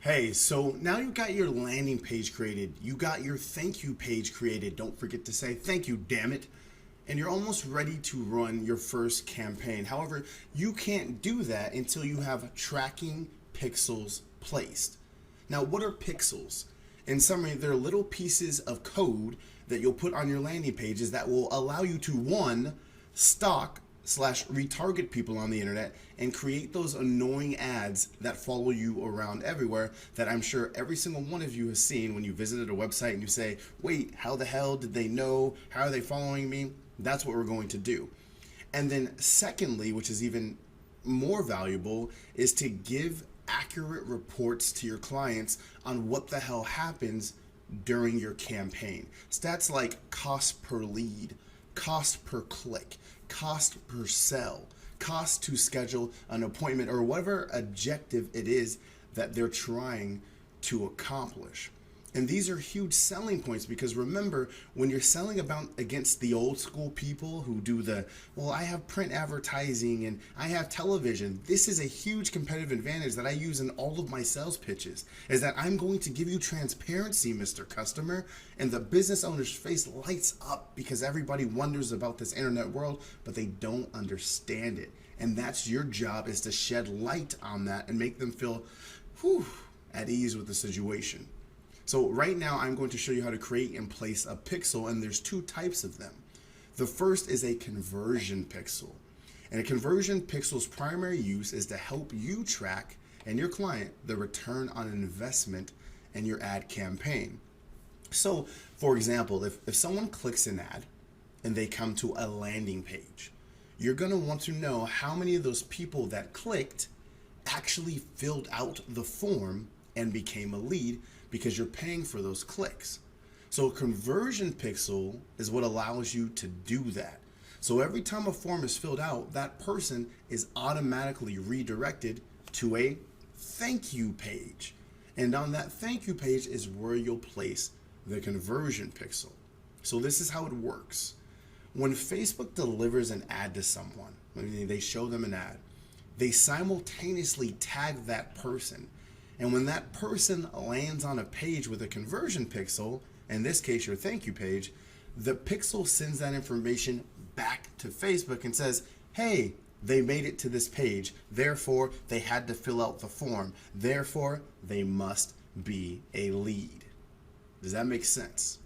Hey, so now you got your landing page created. You got your thank you page created. Don't forget to say thank you, damn it. And you're almost ready to run your first campaign. However, you can't do that until you have tracking pixels placed. Now, what are pixels? In summary, they're little pieces of code that you'll put on your landing pages that will allow you to, one, stalk slash retarget people on the internet and create those annoying ads that follow you around everywhere that I'm sure every single one of you has seen when you visited a website and you say, wait, how the hell did they know? How are they following me? That's what we're going to do. And then secondly, which is even more valuable, is to give accurate reports to your clients on what the hell happens during your campaign. Stats like cost per lead, cost per click, cost per sell, cost to schedule an appointment, or whatever objective it is that they're trying to accomplish. And these are huge selling points because remember, when you're selling about against the old school people who do well, I have print advertising and I have television, this is a huge competitive advantage that I use in all of my sales pitches, is that I'm going to give you transparency, Mr. Customer, and the business owner's face lights up because everybody wonders about this internet world, but they don't understand it. And that's your job, is to shed light on that and make them feel at ease with the situation. So right now I'm going to show you how to create and place a pixel, and there's two types of them. The first is a conversion pixel. And a conversion pixel's primary use is to help you track and your client the return on investment in your ad campaign. So for example, if someone clicks an ad and they come to a landing page, you're going to want to know how many of those people that clicked actually filled out the form and became a lead, because you're paying for those clicks. So a conversion pixel is what allows you to do that. So every time a form is filled out, that person is automatically redirected to a thank you page. And on that thank you page is where you'll place the conversion pixel. So this is how it works. When Facebook delivers an ad to someone, they show them an ad, they simultaneously tag that person. And when that person lands on a page with a conversion pixel, in this case your thank you page, the pixel sends that information back to Facebook and says, hey, they made it to this page, therefore they had to fill out the form, therefore they must be a lead. Does that make sense?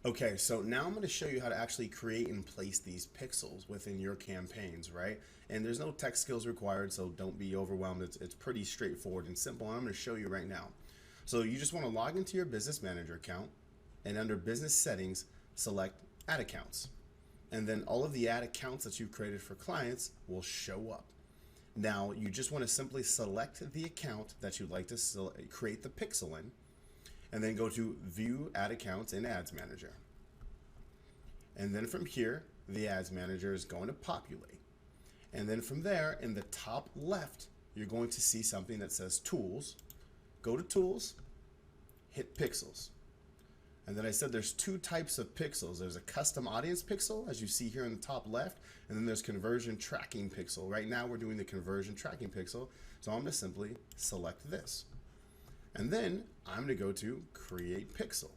Okay, so now I'm going to show you how to actually create and place these pixels within your campaigns, right? And there's no tech skills required, so don't be overwhelmed. It's pretty straightforward and simple, and I'm going to show you right now. So you just want to log into your Business Manager account, and under Business Settings, select Ad Accounts. And then all of the ad accounts that you've created for clients will show up. Now, you just want to simply select the account that you'd like to create the pixel in, and then go to View Ad Accounts in Ads Manager. And then from here, the Ads Manager is going to populate. And then from there, in the top left, you're going to see something that says Tools. Go to Tools, hit Pixels. And then I said there's two types of pixels. There's a custom audience pixel, as you see here in the top left, and then there's conversion tracking pixel. Right now we're doing the conversion tracking pixel, so I'm going to simply select this. And then I'm going to go to Create Pixel.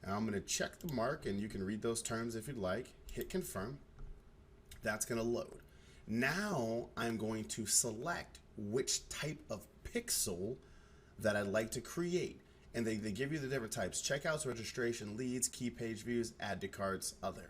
And I'm going to check the mark, and you can read those terms if you'd like. Hit Confirm. That's going to load. Now I'm going to select which type of pixel that I'd like to create. And they give you the different types: checkouts, registration, leads, key page views, add to carts, other.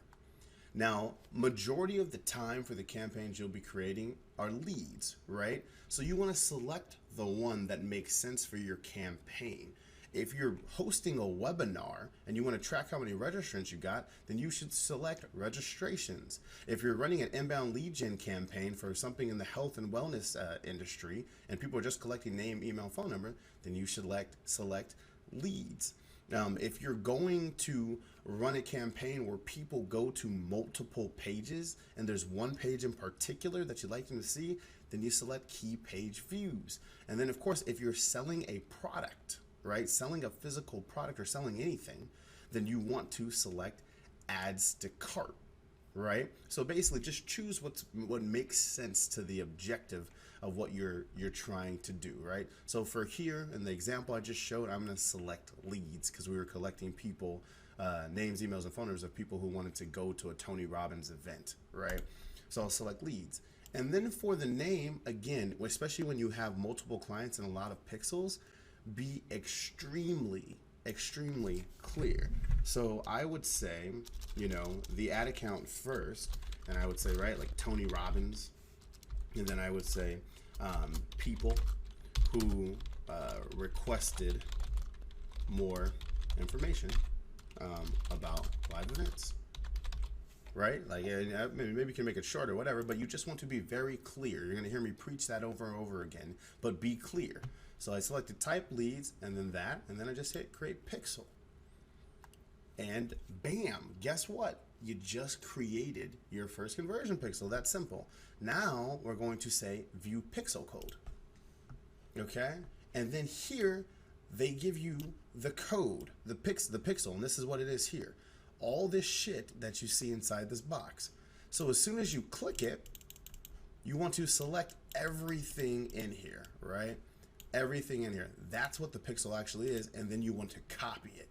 Now, majority of the time for the campaigns you'll be creating are leads, right? So you want to select the one that makes sense for your campaign. If you're hosting a webinar and you want to track how many registrants you got, then you should select registrations. If you're running an inbound lead gen campaign for something in the health and wellness industry, and people are just collecting name, email, phone number, then you should select leads. If you're going to run a campaign where people go to multiple pages and there's one page in particular that you'd like them to see, then you select key page views. And then of course, if you're selling a product, right, selling a physical product or selling anything, then you want to select adds to cart, right? So basically just choose what makes sense to the objective of what you're trying to do, right? So for here in the example I just showed, I'm going to select leads because we were collecting people, names, emails, and phone numbers of people who wanted to go to a Tony Robbins event, right? So I'll select leads. And then for the name, again, especially when you have multiple clients and a lot of pixels, be extremely clear. So I would say, you know, the ad account first, and I would say, right, like Tony Robbins, and then I would say people who requested more information about live events. Right? Like maybe you can make it short or whatever, but you just want to be very clear. You're going to hear me preach that over and over again, but be clear. So I selected type leads and then that, and then I just hit create pixel. And bam, guess what? You just created your first conversion pixel. That's simple. Now we're going to say view pixel code. Okay? And then here they give you the code, the pixel, and this is what it is here. All this shit that you see inside this box. So as soon as you click it, you want to select everything in here, right? Everything in here. That's what the pixel actually is, and then you want to copy it.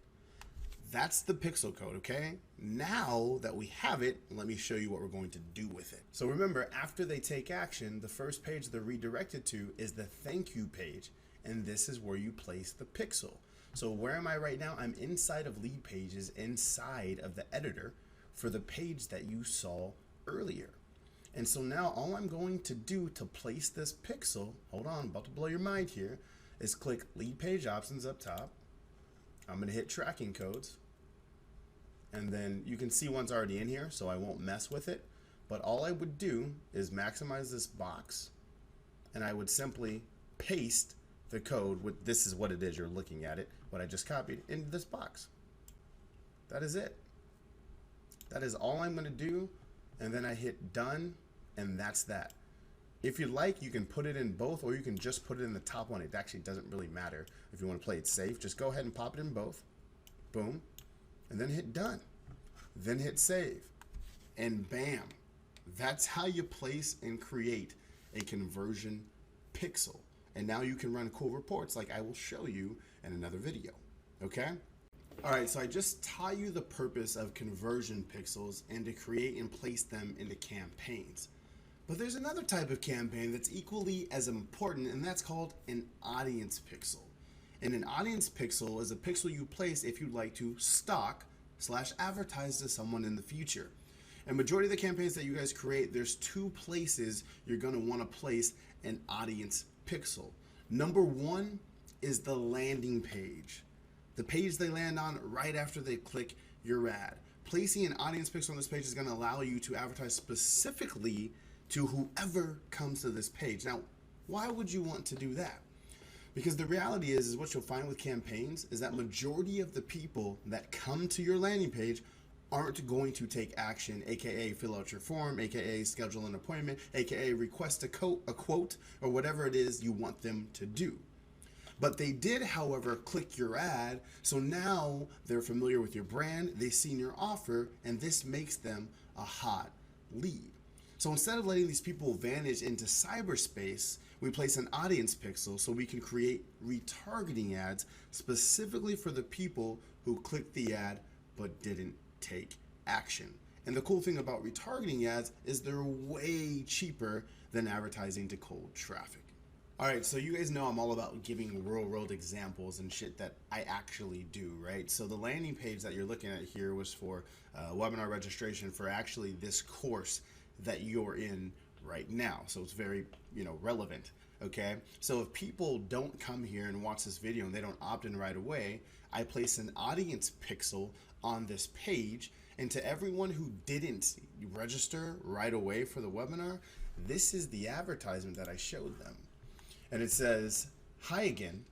That's the pixel code, okay? Now that we have it, let me show you what we're going to do with it. So remember, after they take action, the first page they're redirected to is the thank you page, and this is where you place the pixel. So where am I right now? I'm inside of lead pages, inside of the editor for the page that you saw earlier. And so now all I'm going to do to place this pixel, hold on, I'm about to blow your mind here, is click lead page options up top. I'm gonna hit tracking codes. And then you can see one's already in here, so I won't mess with it. But all I would do is maximize this box, and I would simply paste the code with, this is what it is, you're looking at it, what I just copied, in this box. That is it. That is all I'm gonna do, and then I hit done, and that's that. If you'd like, you can put it in both, or you can just put it in the top one. It actually doesn't really matter. If you want to play it safe, just go ahead and pop it in both. Boom. And then hit done. Then hit save. And bam. That's how you place and create a conversion pixel. And now you can run cool reports like I will show you in another video. Okay? All right, so I just taught you the purpose of conversion pixels and to create and place them into campaigns. But there's another type of campaign that's equally as important, and that's called an audience pixel. And an audience pixel is a pixel you place if you'd like to stock/advertise to someone in the future. And majority of the campaigns that you guys create, there's two places you're gonna wanna place an audience pixel. Number one is the landing page. The page they land on right after they click your ad. Placing an audience pixel on this page is gonna allow you to advertise specifically to whoever comes to this page. Now, why would you want to do that? Because the reality is what you'll find with campaigns is that majority of the people that come to your landing page aren't going to take action, aka fill out your form, aka schedule an appointment, aka request a quote, or whatever it is you want them to do. But they did, however, click your ad, so now they're familiar with your brand, they've seen your offer, and this makes them a hot lead. So instead of letting these people vanish into cyberspace, we place an audience pixel so we can create retargeting ads specifically for the people who clicked the ad but didn't take action. And the cool thing about retargeting ads is they're way cheaper than advertising to cold traffic. All right, so you guys know I'm all about giving real world examples and shit that I actually do, right? So the landing page that you're looking at here was for webinar registration for actually this course that you're in right now. So it's very, relevant, okay? So if people don't come here and watch this video and they don't opt in right away, I place an audience pixel on this page, and to everyone who didn't register right away for the webinar, this is the advertisement that I showed them. And it says, "Hi again.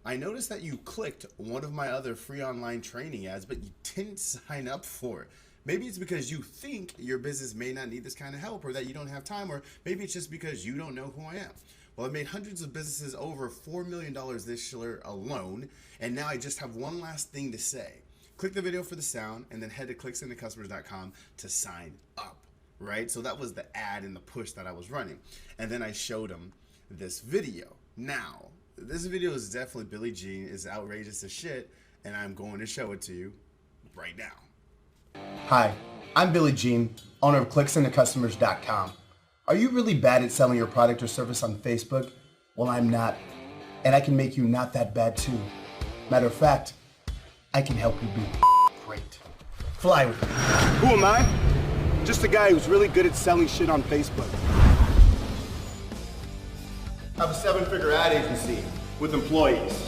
I noticed that you clicked one of my other free online training ads, but you didn't sign up for it. Maybe it's because you think your business may not need this kind of help, or that you don't have time, or maybe it's just because you don't know who I am. Well, I've made hundreds of businesses over $4 million this year alone, and now I just have one last thing to say. click the video for the sound, and then head to Qzx900 to sign up, right? So that was the ad and the push that I was running. And then I showed them this video. Now, this video is definitely Billy Jean. It's outrageous as shit, and I'm going to show it to you right now. Hi, I'm Billy Jean, owner of Qzx900 Are you really bad at selling your product or service on Facebook? Well, I'm not, and I can make you not that bad too. Matter of fact, I can help you be great. Fly with me. Who am I? Just a guy who's really good at selling shit on Facebook. I have a 7-figure ad agency with employees.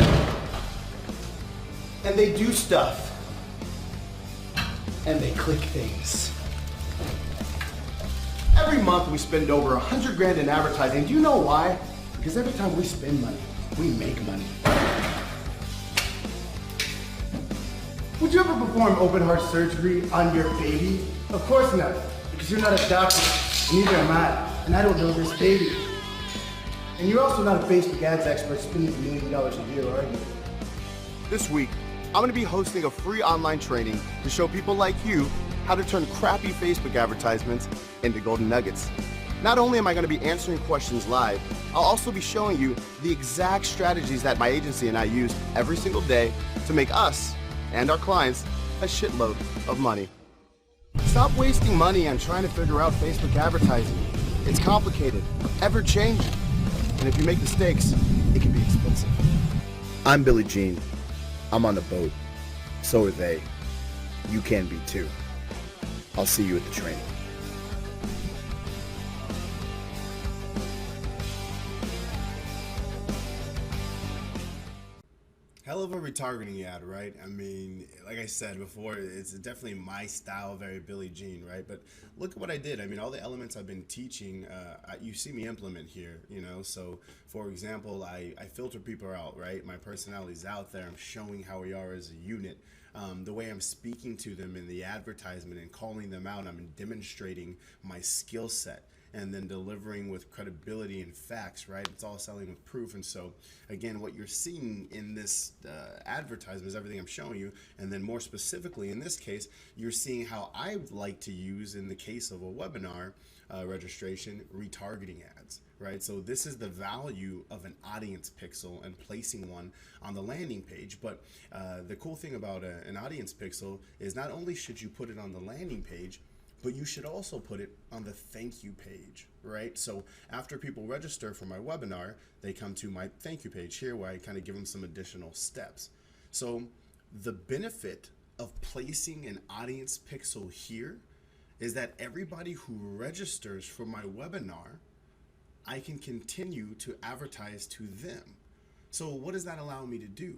And they do stuff. And they click things. Every month we spend over 100 grand in advertising. Do you know why? Because every time we spend money, we make money. Would you ever perform open heart surgery on your baby? Of course not, because you're not a doctor, and neither am I, and I don't know this baby. And you're also not a Facebook ads expert spending $1 million a year, are you? This week, I'm going to be hosting a free online training to show people like you how to turn crappy Facebook advertisements into golden nuggets. Not only am I going to be answering questions live, I'll also be showing you the exact strategies that my agency and I use every single day to make us and our clients a shitload of money. Stop wasting money on trying to figure out Facebook advertising. It's complicated, ever-changing, and if you make mistakes, it can be expensive. I'm Billy Jean. I'm on the boat. So are they. You can be too. I'll see you at the training. Hell of a retargeting ad, right? I mean, like I said before, it's definitely my style, very Billy Jean, right? But look at what I did. I mean, all the elements I've been teaching, you see me implement here, you know? So, for example, I filter people out, right? My personality's out there. I'm showing how we are as a unit. The way I'm speaking to them in the advertisement and calling them out, I'm demonstrating my skill set. And then delivering with credibility and facts, right? It's all selling with proof. And so, again, what you're seeing in this advertisement is everything I'm showing you. And then more specifically, in this case, you're seeing how I like to use, in the case of a webinar registration, retargeting ads, right? So this is the value of an audience pixel and placing one on the landing page. But the cool thing about an audience pixel is not only should you put it on the landing page, but you should also put it on the thank you page, right? So after people register for my webinar, they come to my thank you page here where I kind of give them some additional steps. So the benefit of placing an audience pixel here is that everybody who registers for my webinar, I can continue to advertise to them. So what does that allow me to do?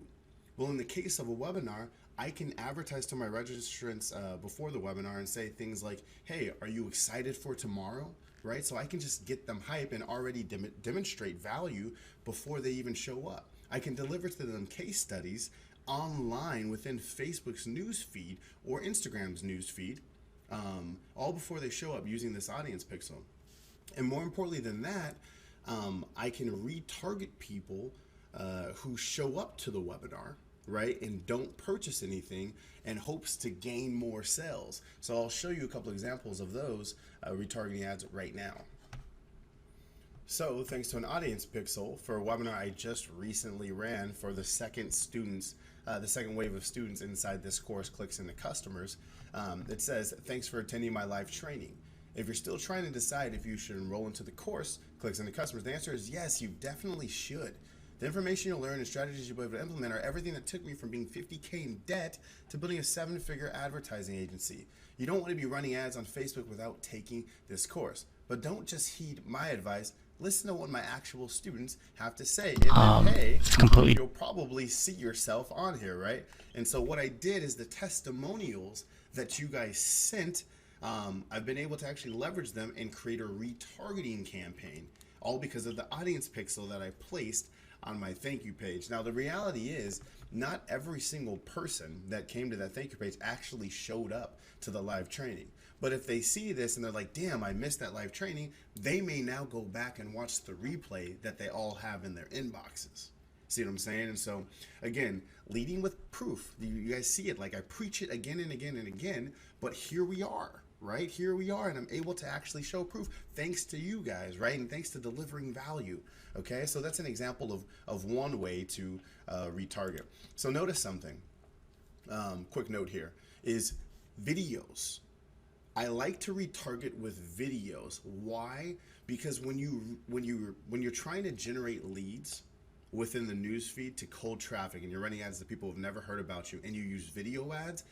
Well, in the case of a webinar, I can advertise to my registrants before the webinar and say things like, hey, are you excited for tomorrow? Right? So I can just get them hype and already demonstrate value before they even show up. I can deliver to them case studies online within Facebook's news feed or Instagram's news feed, all before they show up using this audience pixel. And more importantly than that, I can retarget people who show up to the webinar, right, and don't purchase anything in hopes to gain more sales. So I'll show you a couple examples of those retargeting ads right now. So thanks to an audience pixel for a webinar I just recently ran for the second wave of students inside this course, Clicks into Customers, it says, thanks for attending my live training. If you're still trying to decide if you should enroll into the course, Clicks into Customers, the answer is yes, you definitely should. The information you'll learn and strategies you'll be able to implement are everything that took me from being 50K in debt to building a 7-figure advertising agency. You don't want to be running ads on Facebook without taking this course. But don't just heed my advice. Listen to what my actual students have to say. If they pay, you'll probably see yourself on here, right? And so what I did is the testimonials that you guys sent, I've been able to actually leverage them and create a retargeting campaign, all because of the audience pixel that I placed on my thank you page. Now the reality is not every single person that came to that thank you page actually showed up to the live training. But if they see this and they're like, damn, I missed that live training, they may now go back and watch the replay that they all have in their inboxes. See what I'm saying? And so, again, leading with proof. You guys see it. Like, I preach it again and again and again, but here we are, right? Here we are, and I'm able to actually show proof thanks to you guys, right? And thanks to delivering value, okay? So that's an example of one way to retarget. So notice something. Quick note here is videos. I like to retarget with videos. Why? Because when you're trying to generate leads within the newsfeed to cold traffic, and you're running ads that people have never heard about you, and you use video ads,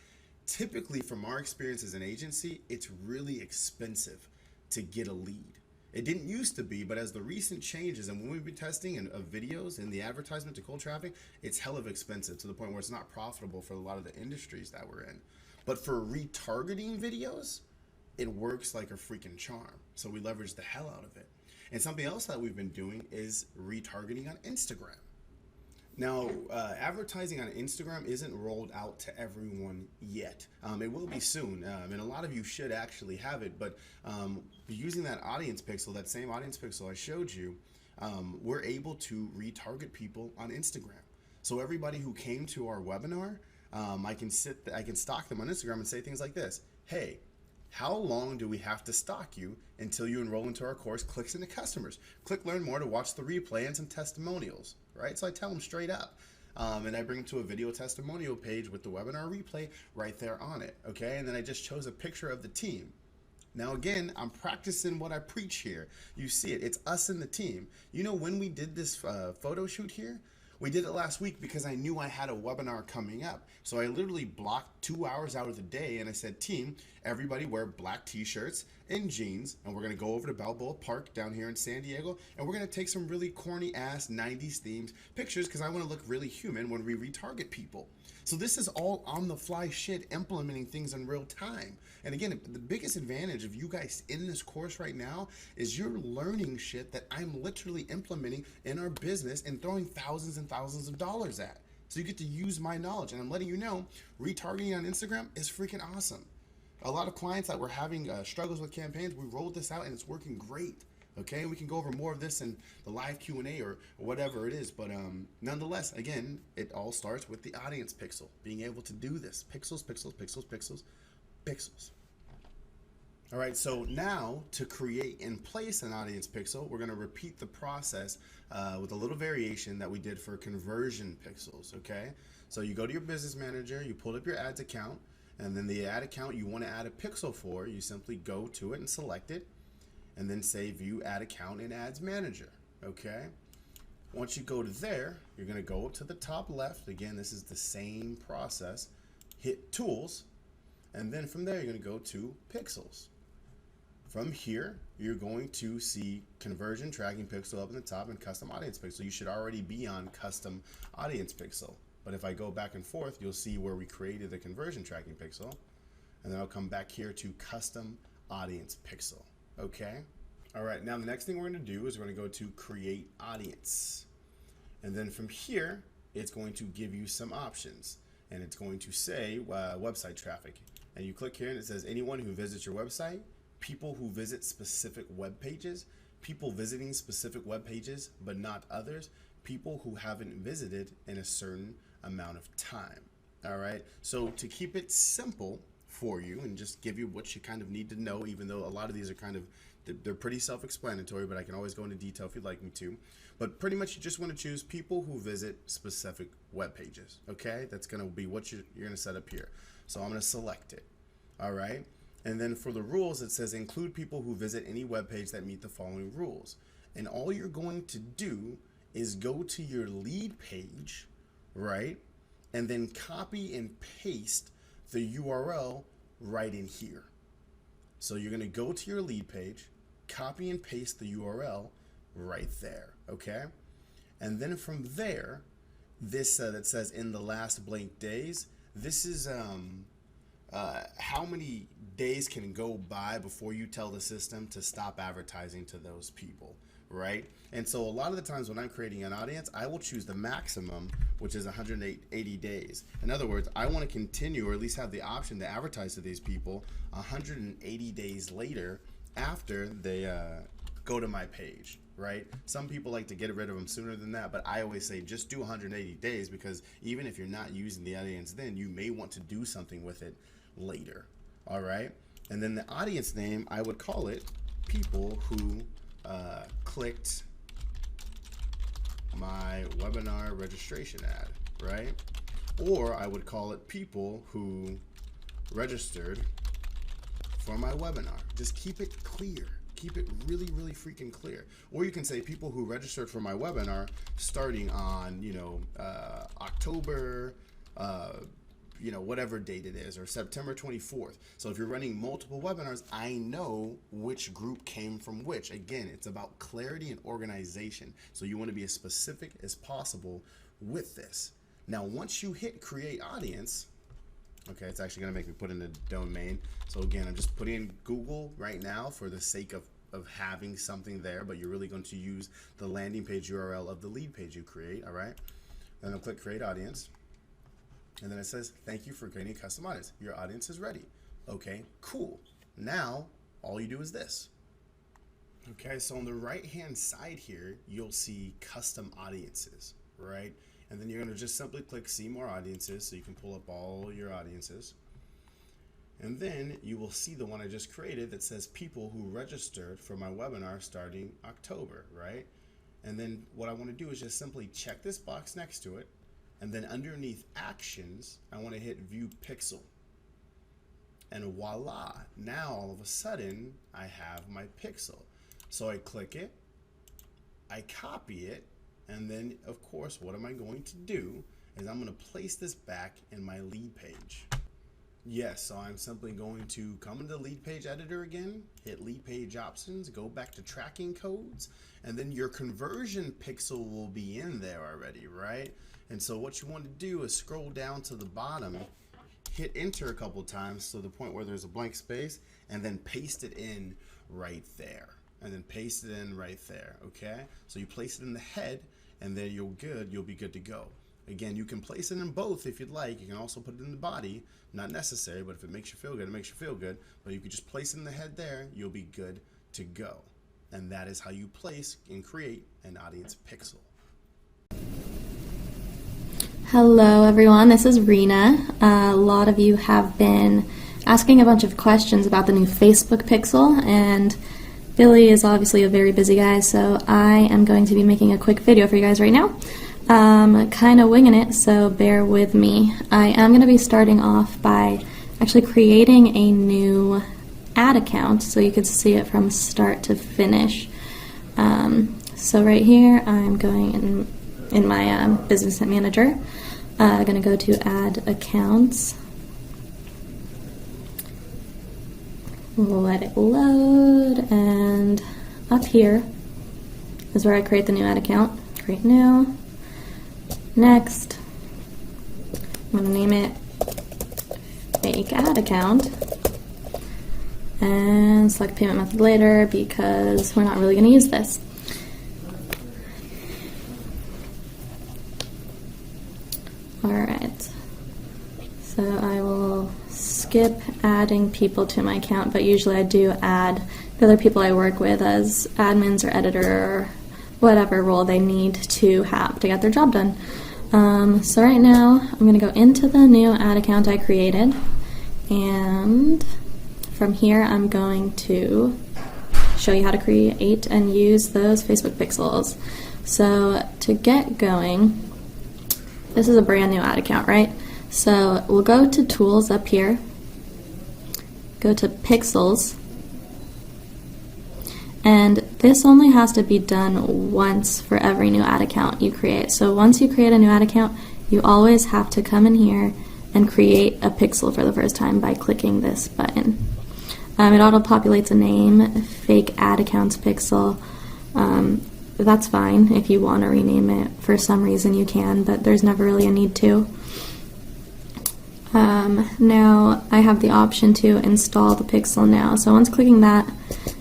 typically from our experience as an agency, it's really expensive to get a lead. It didn't used to be, but as the recent changes and when we've been testing of videos and the advertisement to cold traffic, it's hell of expensive to the point where it's not profitable for a lot of the industries that we're in. But for retargeting videos, it works like a freaking charm. So we leverage the hell out of it. And something else that we've been doing is retargeting on Instagram. Now, advertising on Instagram isn't rolled out to everyone yet. It will be soon, and a lot of you should actually have it, but using that audience pixel, that same audience pixel I showed you, we're able to retarget people on Instagram. So everybody who came to our webinar, I can stalk them on Instagram and say things like this: hey, how long do we have to stalk you until you enroll into our course? Clicks into customers. Click learn more to watch the replay and some testimonials, right? So I tell them straight up. And I bring them to a video testimonial page with the webinar replay right there on it, okay? And then I just chose a picture of the team. Now again, I'm practicing what I preach here. You see it, it's us and the team. You know, when we did this photo shoot here, we did it last week because I knew I had a webinar coming up. So I literally blocked 2 hours out of the day and I said, team, everybody wear black t-shirts and jeans, and we're gonna go over to Balboa Park down here in San Diego, and we're gonna take some really corny ass 90s themed pictures because I wanna look really human when we retarget people. So this is all on the fly shit, implementing things in real time. And again, the biggest advantage of you guys in this course right now is you're learning shit that I'm literally implementing in our business and throwing thousands and thousands of dollars at. So you get to use my knowledge, and I'm letting you know retargeting on Instagram is freaking awesome. A lot of clients that were having struggles with campaigns, we rolled this out and it's working great. Okay, we can go over more of this in the live Q&A or whatever it is, but nonetheless, again, it all starts with the audience pixel, being able to do this. Pixels, pixels, pixels, pixels, pixels. All right, so now to create and place an audience pixel, we're gonna repeat the process with a little variation that we did for conversion pixels, okay? So you go to your business manager, you pull up your ads account, and then the ad account you wanna add a pixel for, you simply go to it and select it, and then say view ad account in ads manager, okay? Once you go to there, you're gonna go up to the top left. Again, this is the same process. Hit tools, and then from there, you're gonna go to pixels. From here, you're going to see conversion tracking pixel up in the top and custom audience pixel. You should already be on custom audience pixel. But if I go back and forth, you'll see where we created the conversion tracking pixel, and then I'll come back here to custom audience pixel. Okay. All right. Now the next thing we're going to do is we're going to go to create audience. And then from here, it's going to give you some options, and it's going to say website traffic. And you click here and it says anyone who visits your website, people who visit specific web pages, people visiting specific web pages, but not others, people who haven't visited in a certain amount of time. All right. So to keep it simple for you and just give you what you kind of need to know, even though a lot of these are kind of, they're pretty self-explanatory, but I can always go into detail if you'd like me to. But pretty much you just want to choose people who visit specific web pages. Okay, that's going to be what you're going to set up here. So I'm going to select it. All right. And then for the rules, it says include people who visit any web page that meet the following rules. And all you're going to do is go to your lead page, right? And then copy and paste the URL right in here. So you're going to go to your lead page, copy and paste the URL right there, okay? And then from there, this that says in the last blank days, this is how many days can go by before you tell the system to stop advertising to those people, right? And so a lot of the times when I'm creating an audience, I will choose the maximum, which is 180 days. In other words, I want to continue or at least have the option to advertise to these people 180 days later after they go to my page, right? Some people like to get rid of them sooner than that, but I always say just do 180 days, because even if you're not using the audience then, you may want to do something with it later. All right. And then the audience name, I would call it people who clicked my webinar registration ad, right? Or I would call it people who registered for my webinar. Just keep it clear. Keep it really, really freaking clear. Or you can say people who registered for my webinar starting on, October, whatever date it is, or September 24th. So if you're running multiple webinars, I know which group came from which. Again, it's about clarity and organization. So you want to be as specific as possible with this. Now, once you hit create audience, okay, it's actually going to make me put in the domain. So again, I'm just putting in Google right now for the sake of having something there, but you're really going to use the landing page URL of the lead page you create, all right? Then I'll click create audience. And then it says, thank you for creating a custom audience. Your audience is ready. Okay, cool. Now, all you do is this. Okay, so on the right-hand side here, you'll see custom audiences, right? And then you're gonna just simply click see more audiences, so you can pull up all your audiences. And then you will see the one I just created that says people who registered for my webinar starting October, right? And then what I wanna do is just simply check this box next to it. And then underneath actions, I want to hit view pixel. And voila, now all of a sudden I have my pixel. So I click it, I copy it, and then of course what am I going to do is I'm going to place this back in my lead page. Yes, so I'm simply going to come into the lead page editor again, hit lead page options, go back to tracking codes, and then your conversion pixel will be in there already, right? And so what you want to do is scroll down to the bottom, hit enter a couple times to the point where there's a blank space, and then paste it in right there. And then paste it in right there, okay? So you place it in the head, and then you'll be good to go. Again, you can place it in both if you'd like. You can also put it in the body. Not necessary, but if it makes you feel good, it makes you feel good. But you could just place it in the head there, you'll be good to go. And that is how you place and create an audience pixel. Hello everyone, this is Rena. A lot of you have been asking a bunch of questions about the new Facebook pixel, and Billy is obviously a very busy guy, so I am going to be making a quick video for you guys right now. Kind of winging it, so bear with me. I am going to be starting off by actually creating a new ad account so you can see it from start to finish. So right here I'm going in my business manager. I'm going to go to add accounts, let it load, and up here is where I create the new ad account. Create new. Next, I'm going to name it fake ad account and select payment method later because we're not really going to use this. Alright, so I will skip adding people to my account, but usually I do add the other people I work with as admins or editor or whatever role they need to have to get their job done. So right now I'm going to go into the new ad account I created, and from here I'm going to show you how to create and use those Facebook pixels. So to get going, this is a brand new ad account, right? So we'll go to tools up here, go to pixels, and this only has to be done once for every new ad account you create. So once you create a new ad account, you always have to come in here and create a pixel for the first time by clicking this button. It auto-populates a name, fake ad accounts pixel. That's fine. If you want to rename it for some reason you can, but there's never really a need to. Now I have the option to install the pixel now. So once clicking that,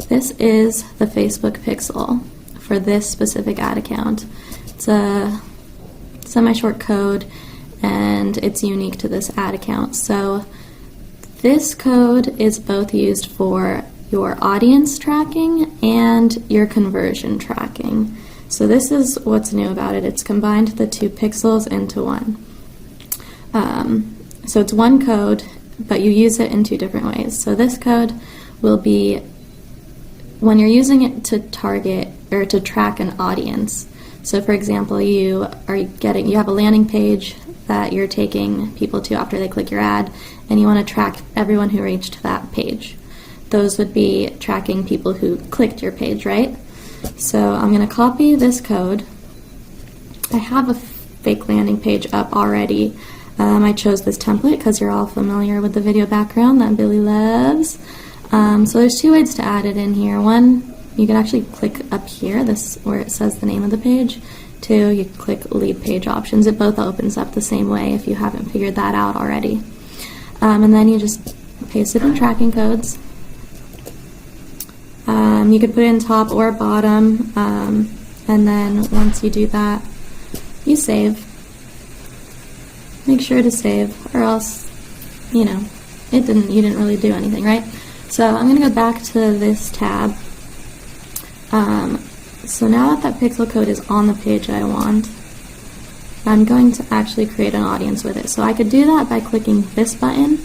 this is the Facebook pixel for this specific ad account. It's a semi-short code and it's unique to this ad account. So this code is both used for your audience tracking and your conversion tracking. So this is what's new about it. It's combined the two pixels into one. So it's one code, but you use it in two different ways. So this code will be when you're using it to target or to track an audience. So for example, you have a landing page that you're taking people to after they click your ad, and you want to track everyone who reached that page. Those would be tracking people who clicked your page, right? So I'm going to copy this code. I have a fake landing page up already. I chose this template because you're all familiar with the video background that Billy loves. So there's two ways to add it in here. One, you can actually click up here, this where it says the name of the page. Two, you click lead page options. It both opens up the same way if you haven't figured that out already. And then you just paste it in tracking codes. You could put it in top or bottom, and then once you do that, you save. Make sure to save, or else, you didn't really do anything, right? So I'm going to go back to this tab. So now that pixel code is on the page I want, I'm going to actually create an audience with it. So I could do that by clicking this button,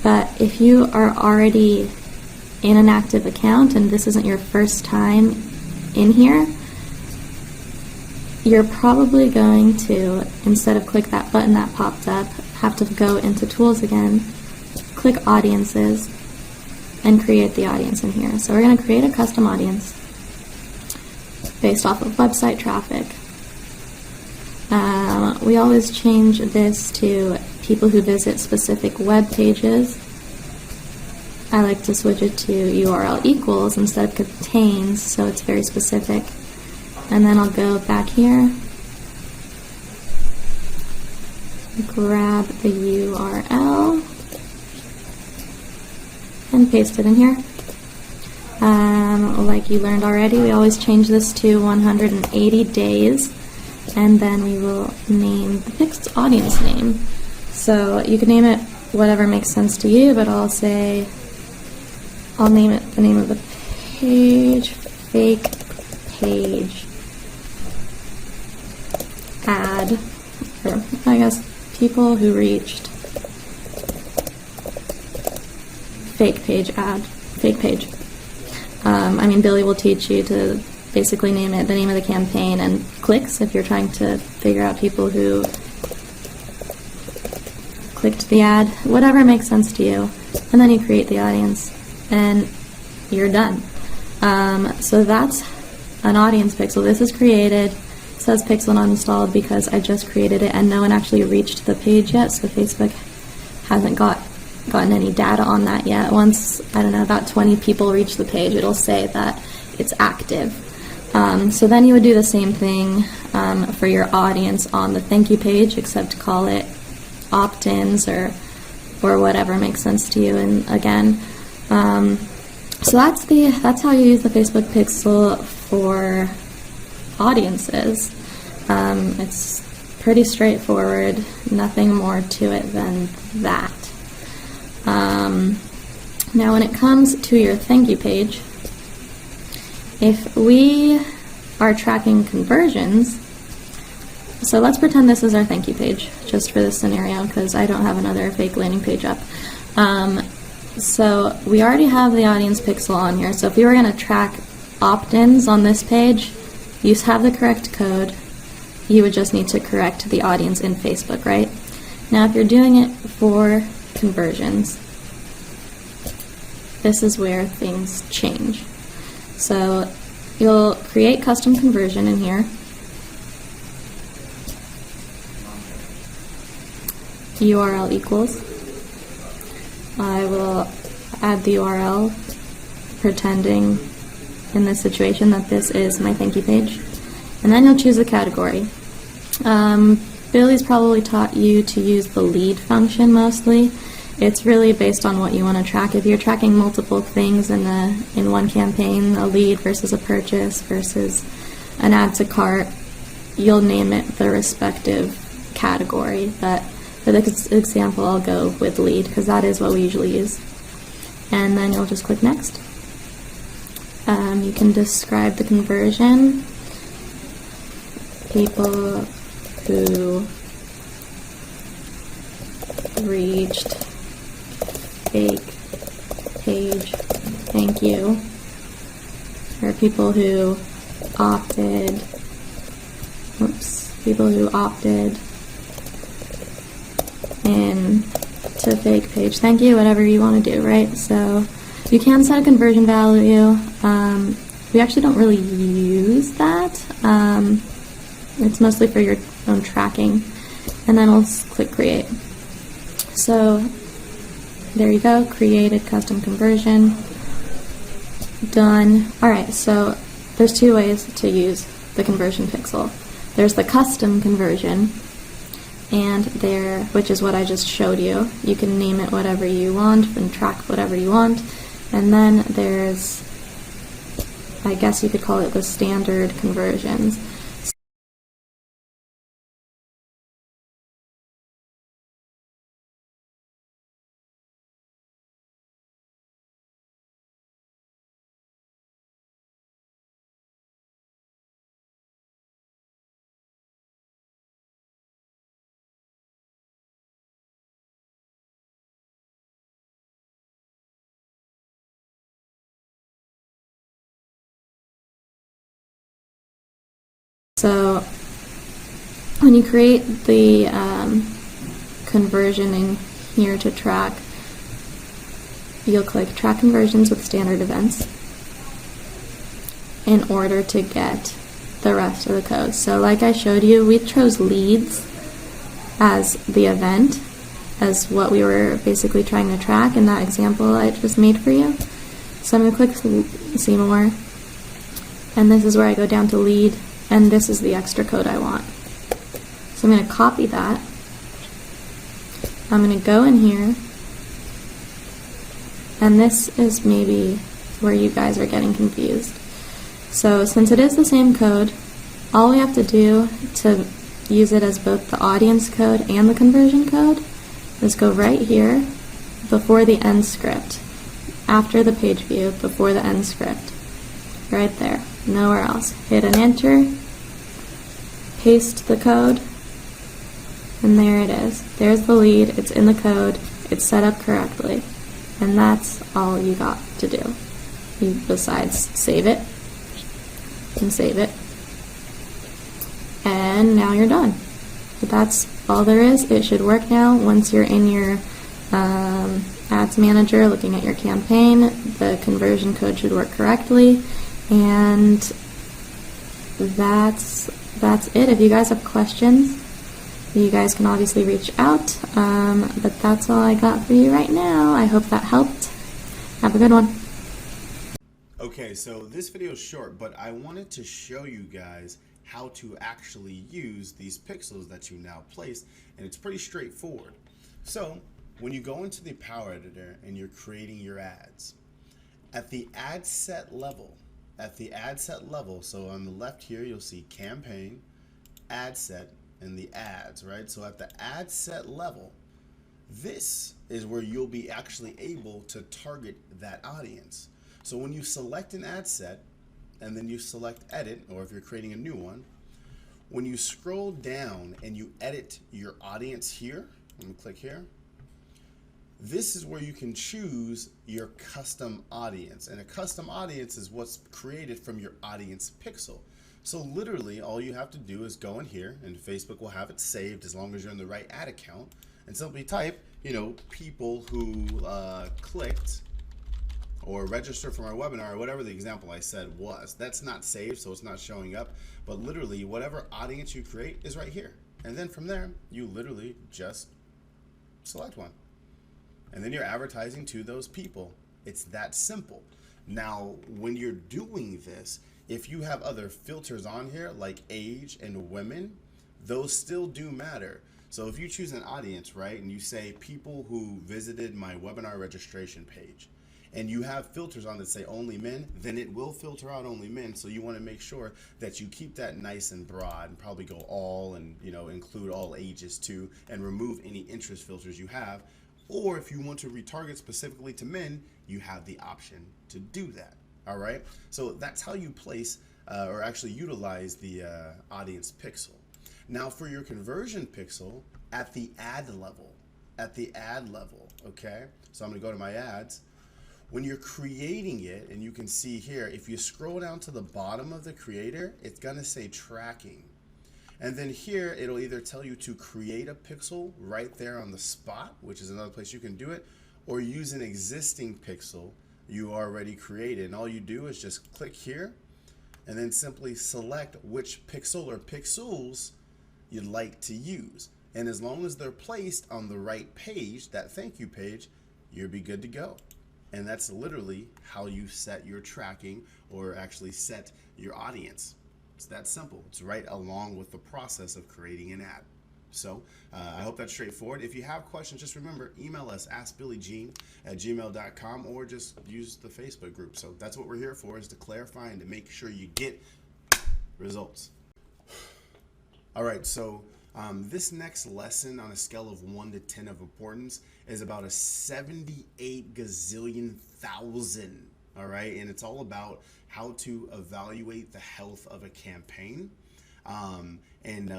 but if you are already in an active account and this isn't your first time in here, you're probably going to, instead of click that button that popped up, have to go into Tools again, click Audiences, and create the audience in here. So we're going to create a custom audience based off of website traffic. We always change this to people who visit specific web pages. I like to switch it to URL equals instead of contains, so it's very specific. And then I'll go back here, grab the URL, and paste it in here. Like you learned already, we always change this to 180 days, and then we will name the fixed audience name. So you can name it whatever makes sense to you, but I'll name it the name of the page, fake page ad, or I guess people who reached fake page ad, fake page. Billy will teach you to basically name it the name of the campaign and clicks if you're trying to figure out people who clicked the ad, whatever makes sense to you. And then you create the audience and you're done. So that's an audience pixel. This is created. It says pixel not installed because I just created it and no one actually reached the page yet, so Facebook hasn't gotten any data on that yet. Once, about 20 people reach the page, it'll say that it's active. So then you would do the same thing for your audience on the thank you page, except call it opt-ins or whatever makes sense to you. And again, so that's how you use the Facebook Pixel for audiences. It's pretty straightforward, nothing more to it than that. Now when it comes to your thank you page, if we are tracking conversions, so let's pretend this is our thank you page, just for this scenario, because I don't have another fake landing page up. So we already have the audience pixel on here, so if you were going to track opt-ins on this page, you have the correct code, you would just need to correct the audience in Facebook, right? Now if you're doing it for conversions, this is where things change. So you'll create custom conversion in here. URL equals. I will add the URL, pretending in this situation that this is my thank you page. And then you'll choose the category. Billy's probably taught you to use the lead function mostly. It's really based on what you want to track. If you're tracking multiple things in one campaign, a lead versus a purchase versus an add to cart, you'll name it the respective category. But for this example, I'll go with lead because that is what we usually use. And then you'll just click next. You can describe the conversion. People who reached fake page, thank you. Or people who opted in to fake page, thank you, whatever you want to do, right? So you can set a conversion value. We actually don't really use that. It's mostly for your own tracking. And then I'll click create. So there you go, created custom conversion. Done. Alright, so there's two ways to use the conversion pixel. There's the custom conversion, and there, which is what I just showed you. You can name it whatever you want and track whatever you want. And then there's, I guess you could call it the standard conversions. So when you create the conversion in here to track, you'll click track conversions with standard events in order to get the rest of the code. So like I showed you, we chose leads as the event, as what we were basically trying to track in that example I just made for you. So I'm going to click see more, and this is where I go down to lead, and this is the extra code I want. So I'm going to copy that. I'm going to go in here, and this is maybe where you guys are getting confused. So since it is the same code, all we have to do to use it as both the audience code and the conversion code is go right here before the end script, after the page view, before the end script, right there, nowhere else. Hit an enter, paste the code, and there it is. There's the lead, it's in the code, it's set up correctly, and that's all you got to do. Besides save it, and save it, and now you're done. But that's all there is. It should work now. Once you're in your ads manager looking at your campaign, the conversion code should work correctly, and that's it. If you guys have questions, you guys can obviously reach out, but that's all I got for you right now. I hope that helped. Have a good one. Okay, so this video is short, but I wanted to show you guys how to actually use these pixels that you now place, and it's pretty straightforward. So when you go into the Power Editor and you're creating your ads, at the ad set level, so on the left here you'll see campaign, ad set, and the ads, right? So at the ad set level, this is where you'll be actually able to target that audience. So when you select an ad set and then you select edit, or if you're creating a new one, when you scroll down and you edit your audience here, I'm gonna click here, this is where you can choose your custom audience. And a custom audience is what's created from your audience pixel. So literally all you have to do is go in here, and Facebook will have it saved as long as you're in the right ad account, and simply type, people who clicked or register for my webinar, or whatever the example I said was. That's not saved, so it's not showing up, but literally whatever audience you create is right here. And then from there, you literally just select one. And then you're advertising to those people. It's that simple. Now, when you're doing this, if you have other filters on here, like age and women, those still do matter. So if you choose an audience, right, and you say people who visited my webinar registration page, and you have filters on that say only men, then it will filter out only men. So you want to make sure that you keep that nice and broad, and probably go all, and include all ages too, and remove any interest filters you have. Or if you want to retarget specifically to men, you have the option to do that. All right, so that's how you place or actually utilize the audience pixel. Now for your conversion pixel at the ad level, okay? So I'm gonna go to my ads. When you're creating it, and you can see here, if you scroll down to the bottom of the creator, it's gonna say tracking. And then here, it'll either tell you to create a pixel right there on the spot, which is another place you can do it, or use an existing pixel you already created. And all you do is just click here, and then simply select which pixel or pixels you'd like to use. And as long as they're placed on the right page, that thank you page, you'll be good to go. And that's literally how you set your tracking, or actually set your audience. It's that simple. It's right along with the process of creating an ad. So I hope that's straightforward. If you have questions, just remember, email us, askbillygene@gmail.com, or just use the Facebook group. So that's what we're here for, is to clarify and to make sure you get results. All right, so this next lesson on a scale of 1 to 10 of importance is about a 78 gazillion thousand. All right, and it's all about how to evaluate the health of a campaign, and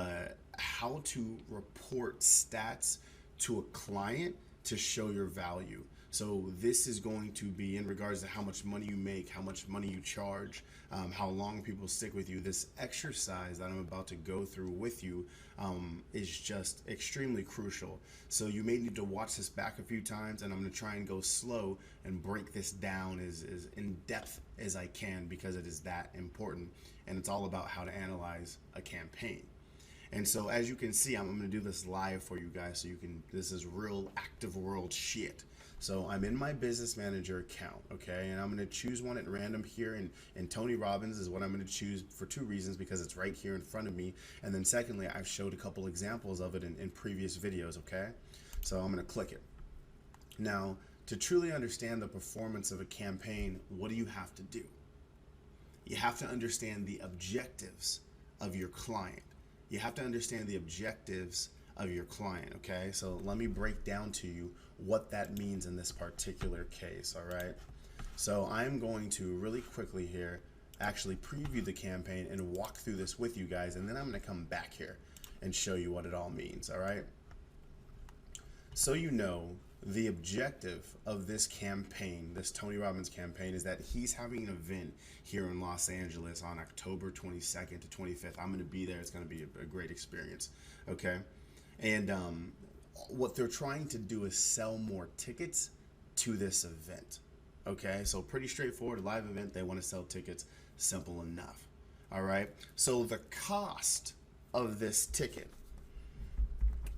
how to report stats to a client to show your value. So this is going to be in regards to how much money you make, how much money you charge, how long people stick with you. This exercise that I'm about to go through with you is just extremely crucial. So you may need to watch this back a few times, and I'm going to try and go slow and break this down as in depth as I can, because it is that important, and it's all about how to analyze a campaign. And so as you can see, I'm going to do this live for you guys, so you can, this is real active world shit. So I'm in my business manager account, okay, and I'm going to choose one at random here, and Tony Robbins is what I'm going to choose for 2 reasons, because it's right here in front of me, and then secondly, I've showed a couple examples of it in previous videos, okay? So I'm going to click it. Now, to truly understand the performance of a campaign, what do you have to do? You have to understand the objectives of your client. You have to understand the objectives of your client, okay? So let me break down to you what that means in this particular case, all right? So I'm going to really quickly here actually preview the campaign and walk through this with you guys, and then I'm gonna come back here and show you what it all means, all right? So you know, the objective of this campaign, this Tony Robbins campaign, is that he's having an event here in Los Angeles on October 22nd to 25th. I'm going to be there. It's going to be a great experience, okay? And what they're trying to do is sell more tickets to this event, okay? So pretty straightforward, live event. They want to sell tickets, simple enough, all right? So the cost of this ticket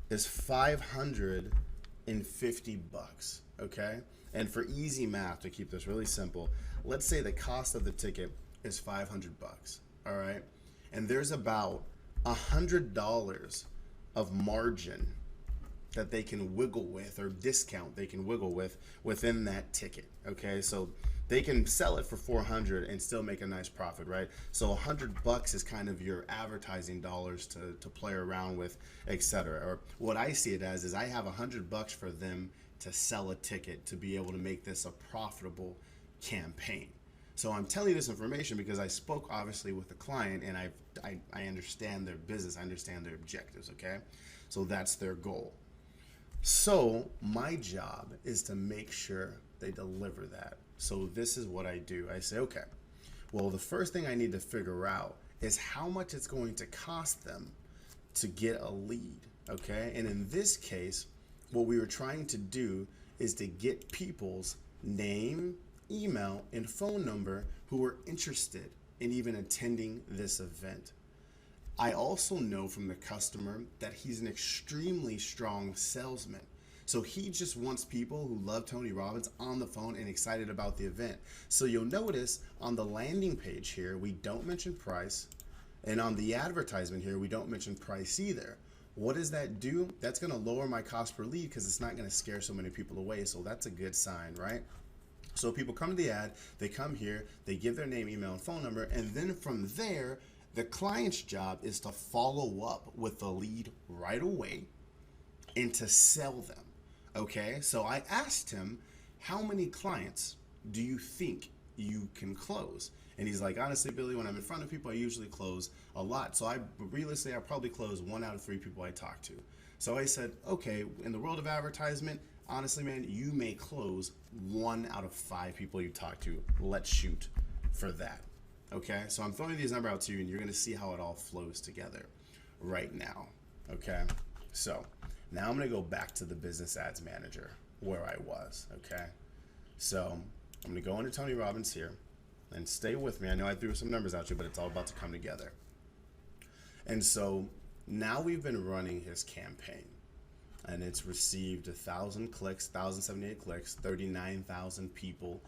is $550, okay? And for easy math, to keep this really simple, let's say the cost of the ticket is $500, all right? And there's about $100 of margin that they can wiggle with, or discount they can wiggle with within that ticket, okay? So they can sell it for $400 and still make a nice profit, right? So $100 is kind of your advertising dollars to play around with, etc. Or what I see it as is I have $100 for them to sell a ticket to be able to make this a profitable campaign. So I'm telling you this information because I spoke obviously with the client, and I understand their business, I understand their objectives, okay? So that's their goal. So my job is to make sure they deliver that. So this is what I do. I say, okay, well, the first thing I need to figure out is how much it's going to cost them to get a lead, okay? And in this case, what we were trying to do is to get people's name, email, and phone number who were interested in even attending this event. I also know from the customer that he's an extremely strong salesman. So he just wants people who love Tony Robbins on the phone and excited about the event. So you'll notice on the landing page here, we don't mention price. And on the advertisement here, we don't mention price either. What does that do? That's gonna lower my cost per lead because it's not gonna scare so many people away. So that's a good sign, right? So people come to the ad, they come here, they give their name, email, and phone number, and then from there, the client's job is to follow up with the lead right away and to sell them, okay? So I asked him, how many clients do you think you can close. And he's like, honestly, Billy, when I'm in front of people, I usually close a lot. So realistically, I probably close 1 out of 3 people I talk to. So I said, okay, in the world of advertisement, honestly, man, you may close 1 out of 5 people you talk to. Let's shoot for that. Okay, so I'm throwing these numbers out to you, and you're gonna see how it all flows together right now. Okay, so now I'm gonna go back to the business ads manager where I was. Okay, so I'm gonna go into Tony Robbins here, and stay with me. I know I threw some numbers at you, but it's all about to come together. And so now we've been running his campaign, and it's received 1,000 clicks, 1,078 clicks, 39,000 people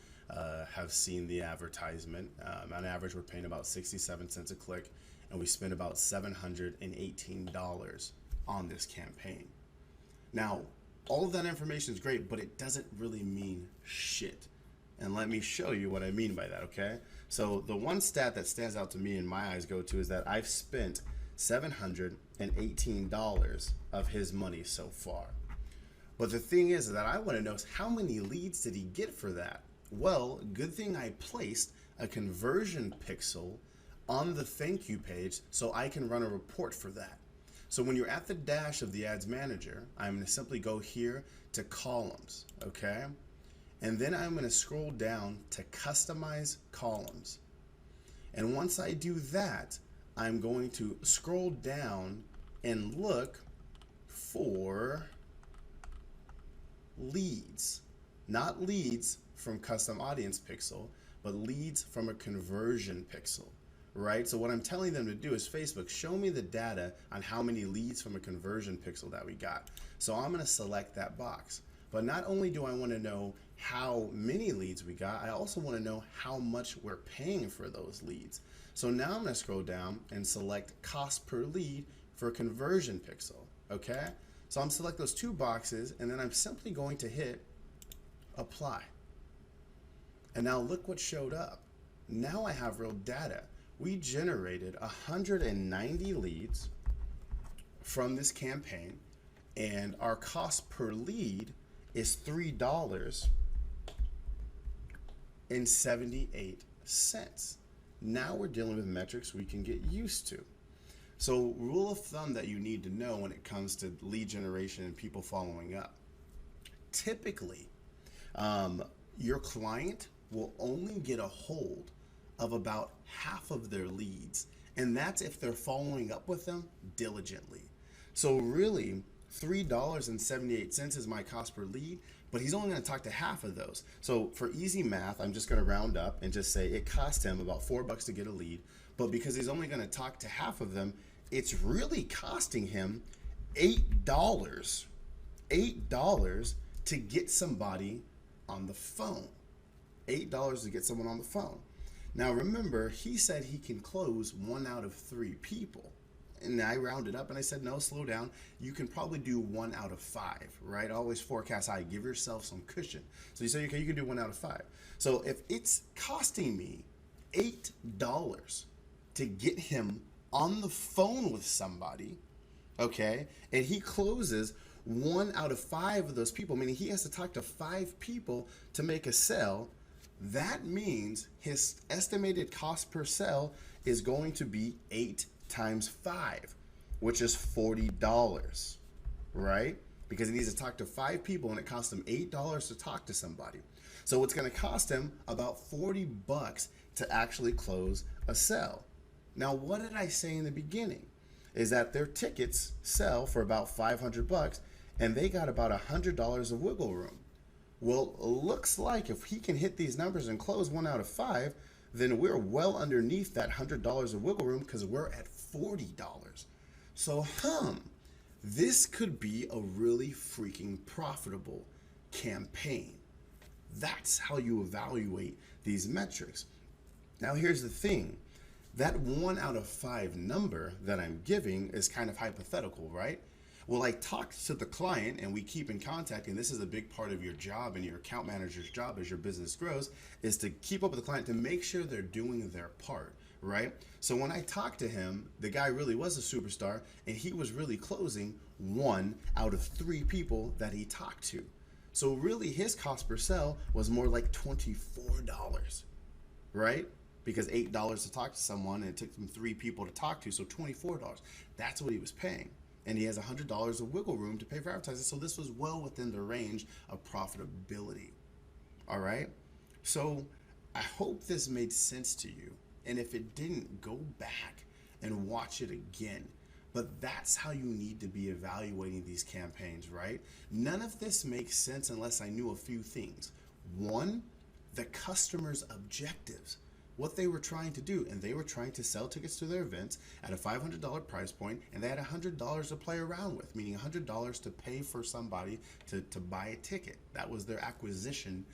have seen the advertisement. On average, we're paying about 67 cents a click, and we spend about $718 on this campaign. Now, all of that information is great, but it doesn't really mean shit. And let me show you what I mean by that, okay? So the one stat that stands out to me in my eyes go to is that I've spent $718 of his money so far. But the thing is that I want to know, how many leads did he get for that? Well, good thing I placed a conversion pixel on the thank you page so I can run a report for that. So when you're at the dash of the ads manager, I'm going to simply go here to columns, okay? And then I'm going to scroll down to customize columns. And once I do that, I'm going to scroll down and look for leads. Not leads from custom audience pixel, but leads from a conversion pixel, right? So what I'm telling them to do is, Facebook, show me the data on how many leads from a conversion pixel that we got. So I'm going to select that box. But not only do I want to know how many leads we got, I also want to know how much we're paying for those leads. So now I'm going to scroll down and select cost per lead for conversion pixel, okay? So I'm select those 2 boxes, and then I'm simply going to hit apply. And now look what showed up. Now I have real data. We generated 190 leads from this campaign, and our cost per lead is $3.78. Now we're dealing with metrics we can get used to. So rule of thumb that you need to know when it comes to lead generation and people following up. Typically, your client will only get a hold of about half of their leads, and that's if they're following up with them diligently. So really, $3.78 is my cost per lead, but he's only going to talk to half of those. So for easy math, I'm just going to round up and just say it cost him about $4 to get a lead, but because he's only going to talk to half of them, it's really costing him $8 to get somebody on the phone. $8 to get someone on the phone. Now remember, he said he can close 1 out of 3 people. And I rounded up and I said, no, slow down. You can probably do 1 out of 5, right? Always forecast high. Give yourself some cushion. So you say, okay, you can do 1 out of 5. So if it's costing me $8 to get him on the phone with somebody, okay, and he closes 1 out of 5 of those people, meaning he has to talk to 5 people to make a sale, that means his estimated cost per sale is going to be 8 times 5, which is $40, right? Because he needs to talk to 5 people and it costs him $8 to talk to somebody. So it's going to cost him about $40 to actually close a sale. Now, what did I say in the beginning? Is that their tickets sell for about $500 and they got about $100 of wiggle room. Well, it looks like if he can hit these numbers and close 1 out of 5, then we're well underneath that $100 of wiggle room because we're at $40. So, this could be a really freaking profitable campaign. That's how you evaluate these metrics. Now, here's the thing. That 1 out of 5 number that I'm giving is kind of hypothetical, right? Well, I talked to the client and we keep in contact, and this is a big part of your job and your account manager's job as your business grows, is to keep up with the client to make sure they're doing their part, right? So when I talked to him, the guy really was a superstar and he was really closing 1 out of 3 people that he talked to. So really his cost per sale was more like $24. right? Because $8 to talk to someone, and it took them 3 people to talk to, so $24. That's what he was paying. And he has $100 of wiggle room to pay for advertising. So this was well within the range of profitability. All right. So I hope this made sense to you. And if it didn't, go back and watch it again. But that's how you need to be evaluating these campaigns, right? None of this makes sense unless I knew a few things. One, the customer's objectives, what they were trying to do. And they were trying to sell tickets to their events at a $500 price point, and they had $100 to play around with, meaning $100 to pay for somebody to buy a ticket. That was their acquisition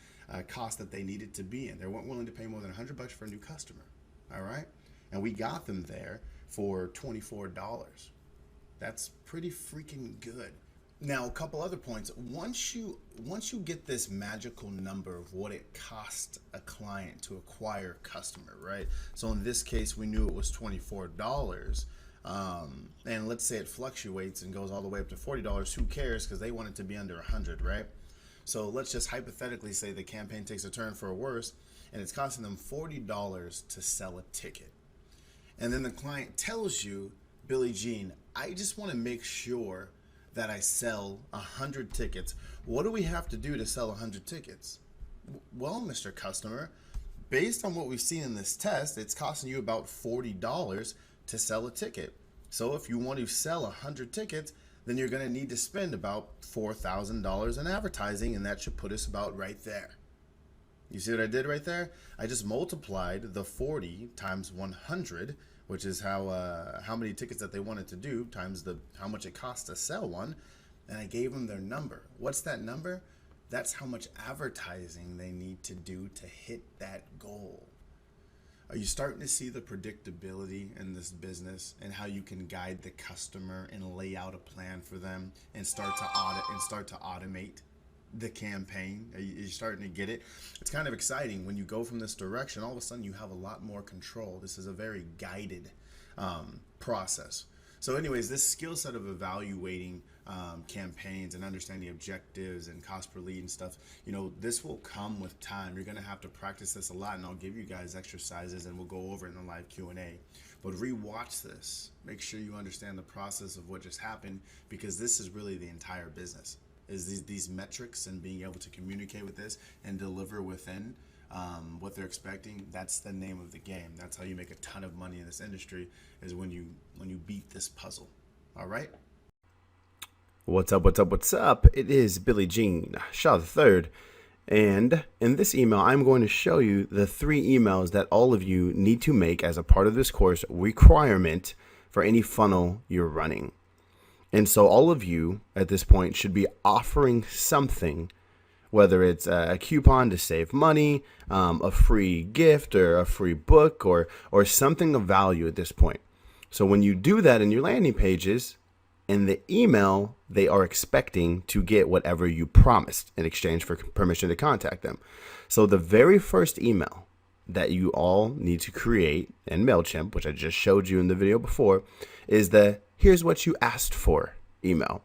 cost that they needed to be in. They weren't willing to pay more than $100 for a new customer. All right. And we got them there for $24. That's pretty freaking good. Now, a couple other points. Once you get this magical number of what it costs a client to acquire a customer, right? So in this case, we knew it was $24. And let's say it fluctuates and goes all the way up to $40. Who cares? Because they want it to be under 100, right? So let's just hypothetically say the campaign takes a turn for a worse, and it's costing them $40 to sell a ticket. And then the client tells you, Billy Jean, I just want to make sure that I sell 100 tickets. What do we have to do to sell 100 tickets? Well, Mr. Customer, based on what we've seen in this test, it's costing you about $40 to sell a ticket. So if you want to sell 100 tickets, then you're going to need to spend about $4,000 in advertising, and that should put us about right there. You see what I did right there? I just multiplied the 40 times 100, which is how many tickets that they wanted to do, times how much it costs to sell one, and I gave them their number. What's that number? That's how much advertising they need to do to hit that goal. Are you starting to see the predictability in this business and how you can guide the customer and lay out a plan for them and start to automate the campaign? Are you starting to get it? It's kind of exciting when you go from this direction. All of a sudden, you have a lot more control. This is a very guided process. So anyways, this skill set of evaluating campaigns and understanding objectives and cost per lead and stuff, this will come with time. You're going to have to practice this a lot, and I'll give you guys exercises and we'll go over it in the live Q&A. But rewatch this. Make sure you understand the process of what just happened, because this is really the entire business, is these metrics and being able to communicate with this and deliver within what they're expecting. That's the name of the game. That's how you make a ton of money in this industry, is when you beat this puzzle. All right. What's up? It is Billy Jean Shaw III, and in this email, I'm going to show you the 3 emails that all of you need to make as a part of this course requirement for any funnel you're running. And so all of you at this point should be offering something, whether it's a coupon to save money, a free gift, or a free book, or something of value at this point. So when you do that in your landing pages, in the email, they are expecting to get whatever you promised in exchange for permission to contact them. So the very first email that you all need to create in MailChimp, which I just showed you in the video before, is the "here's what you asked for" email.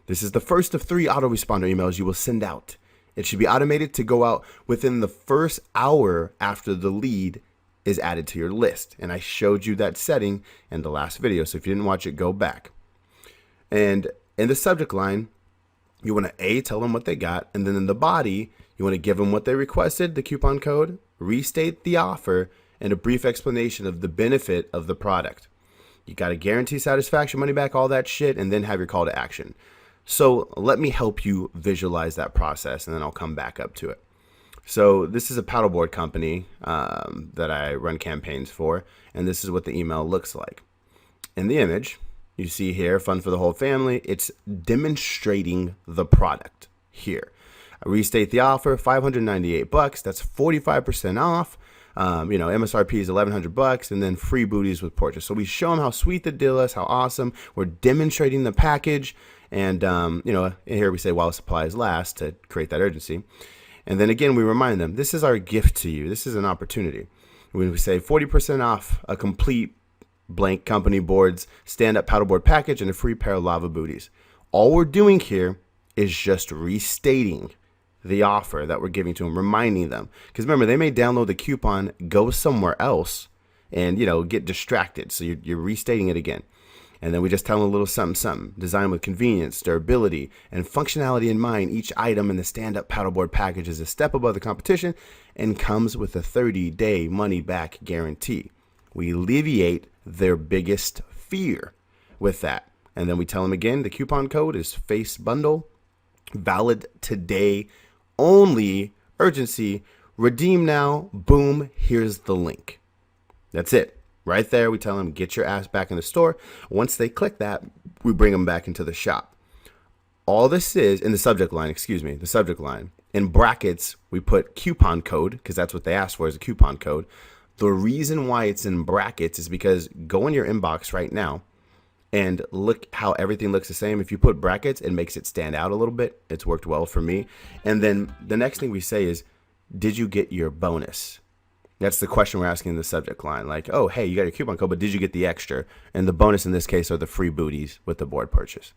This is the first of 3 autoresponder emails you will send out. It should be automated to go out within the first hour after the lead is added to your list. And I showed you that setting in the last video. So if you didn't watch it, go back. And in the subject line, you want to tell them what they got. And then in the body, you want to give them what they requested, the coupon code, restate the offer, and a brief explanation of the benefit of the product. You got to guarantee satisfaction, money back, all that shit, and then have your call to action. So let me help you visualize that process, and then I'll come back up to it. So this is a paddleboard company that I run campaigns for, and this is what the email looks like. In the image, you see here, fun for the whole family. It's demonstrating the product here. I restate the offer, $598. That's 45% off. MSRP is $1,100, and then free booties with purchase. So we show them how sweet the deal is, how awesome. We're demonstrating the package, and here we say while supplies last to create that urgency. And then again, we remind them, this is our gift to you. This is an opportunity. We say 40% off a complete blank company boards, stand-up paddleboard package, and a free pair of lava booties. All we're doing here is just restating the offer that we're giving to them, reminding them. Because remember, they may download the coupon, go somewhere else, and, get distracted. So you're restating it again. And then we just tell them a little something, designed with convenience, durability, and functionality in mind. Each item in the stand-up paddleboard package is a step above the competition and comes with a 30-day money-back guarantee. We alleviate their biggest fear with that. And then we tell them again, the coupon code is Face Bundle, valid today only, urgency, redeem now, boom, here's the link. That's it. Right there, we tell them, get your ass back in the store. Once they click that, we bring them back into the shop. All this is, in the subject line, in brackets, we put coupon code, because that's what they asked for, is a coupon code. The reason why it's in brackets is because go in your inbox right now and look how everything looks the same. If you put brackets, it makes it stand out a little bit. It's worked well for me. And then the next thing we say is, did you get your bonus? That's the question we're asking in the subject line. Like, oh, hey, you got your coupon code, but did you get the extra? And the bonus in this case are the free booties with the board purchase.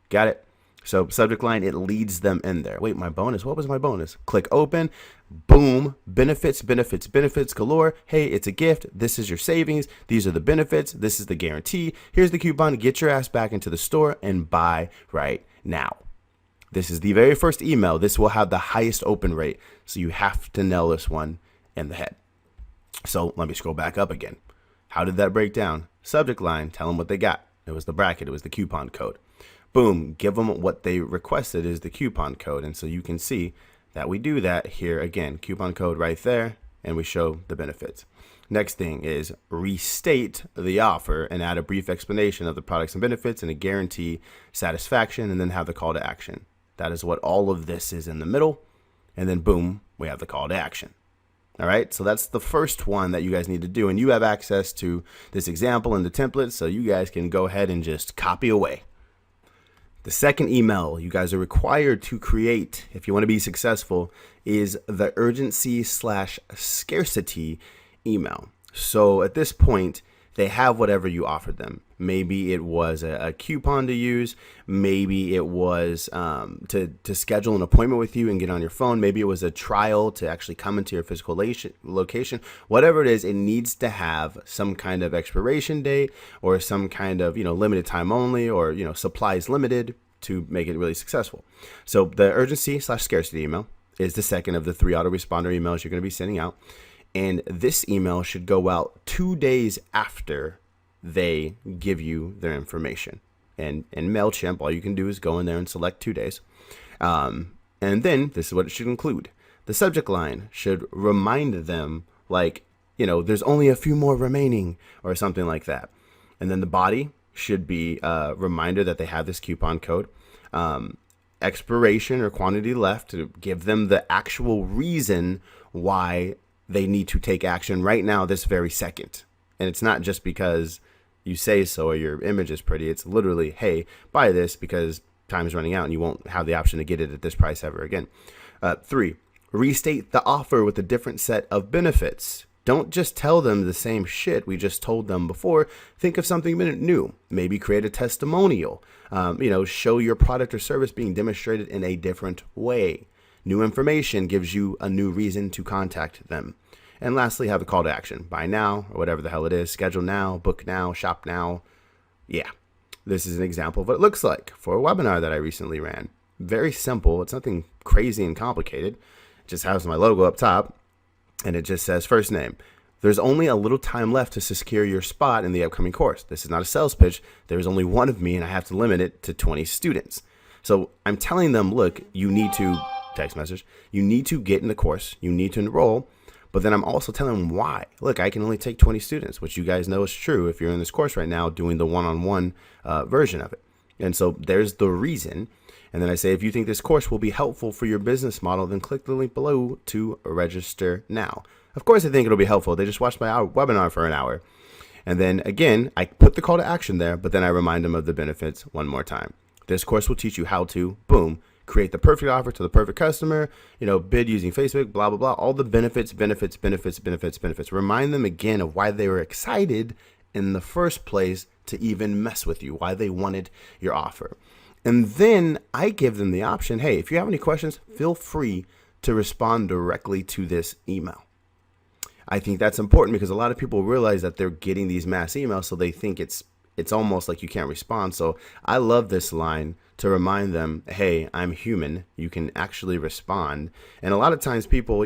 Got it? So subject line, it leads them in there. Wait, my bonus? What was my bonus? Click open. Boom. Benefits galore. Hey, it's a gift. This is your savings. These are the benefits. This is the guarantee. Here's the coupon. Get your ass back into the store and buy right now. This is the very first email. This will have the highest open rate. So you have to nail this one in the head. So let me scroll back up again. How did that break down? Subject line, tell them what they got. It was the bracket. It was the coupon code. Boom, give them what they requested is the coupon code. And so you can see that we do that here again. Coupon code right there, and we show the benefits. Next thing is restate the offer and add a brief explanation of the products and benefits and a guarantee satisfaction, and then have the call to action. That is what all of this is in the middle. And then boom, we have the call to action. All right, so that's the first one that you guys need to do. And you have access to this example and the template, so you guys can go ahead and just copy away. The second email you guys are required to create if you want to be successful is the urgency/scarcity email. So at this point, they have whatever you offered them. Maybe it was a coupon to use. Maybe it was to schedule an appointment with you and get on your phone. Maybe it was a trial to actually come into your physical location. Whatever it is, it needs to have some kind of expiration date or some kind of limited time only or supplies limited to make it really successful. So the urgency/scarcity email is the second of the 3 autoresponder emails you're going to be sending out. And this email should go out 2 days after they give you their information. And in MailChimp, all you can do is go in there and select 2 days. And then this is what it should include. The subject line should remind them there's only a few more remaining or something like that. And then the body should be a reminder that they have this coupon code. Expiration or quantity left to give them the actual reason why they need to take action right now, this very second. And it's not just because you say so or your image is pretty. It's literally, hey, buy this because time is running out and you won't have the option to get it at this price ever again. 3, restate the offer with a different set of benefits. Don't just tell them the same shit we just told them before. Think of something new. Maybe create a testimonial. Show your product or service being demonstrated in a different way. New information gives you a new reason to contact them. And lastly, have a call to action. Buy now, or whatever the hell it is. Schedule now, book now, shop now. Yeah, this is an example of what it looks like for a webinar that I recently ran. Very simple. It's nothing crazy and complicated. It just has my logo up top, and it just says first name. There's only a little time left to secure your spot in the upcoming course. This is not a sales pitch. There's only one of me, and I have to limit it to 20 students. So I'm telling them, look, you need to... text message. You need to get in the course. You need to enroll. But then I'm also telling them why. Look, I can only take 20 students, which you guys know is true if you're in this course right now doing the one-on-one version of it. And so there's the reason. And then I say, if you think this course will be helpful for your business model, then click the link below to register now. Of course, I think it'll be helpful. They just watched my webinar for an hour. And then again, I put the call to action there, but then I remind them of the benefits one more time. This course will teach you how to, boom, create the perfect offer to the perfect customer, bid using Facebook, blah, blah, blah, all the benefits. Remind them again of why they were excited in the first place to even mess with you, why they wanted your offer. And then I give them the option, hey, if you have any questions, feel free to respond directly to this email. I think that's important because a lot of people realize that they're getting these mass emails, so they think it's almost like you can't respond. So I love this line to remind them, hey, I'm human. You can actually respond. And a lot of times people,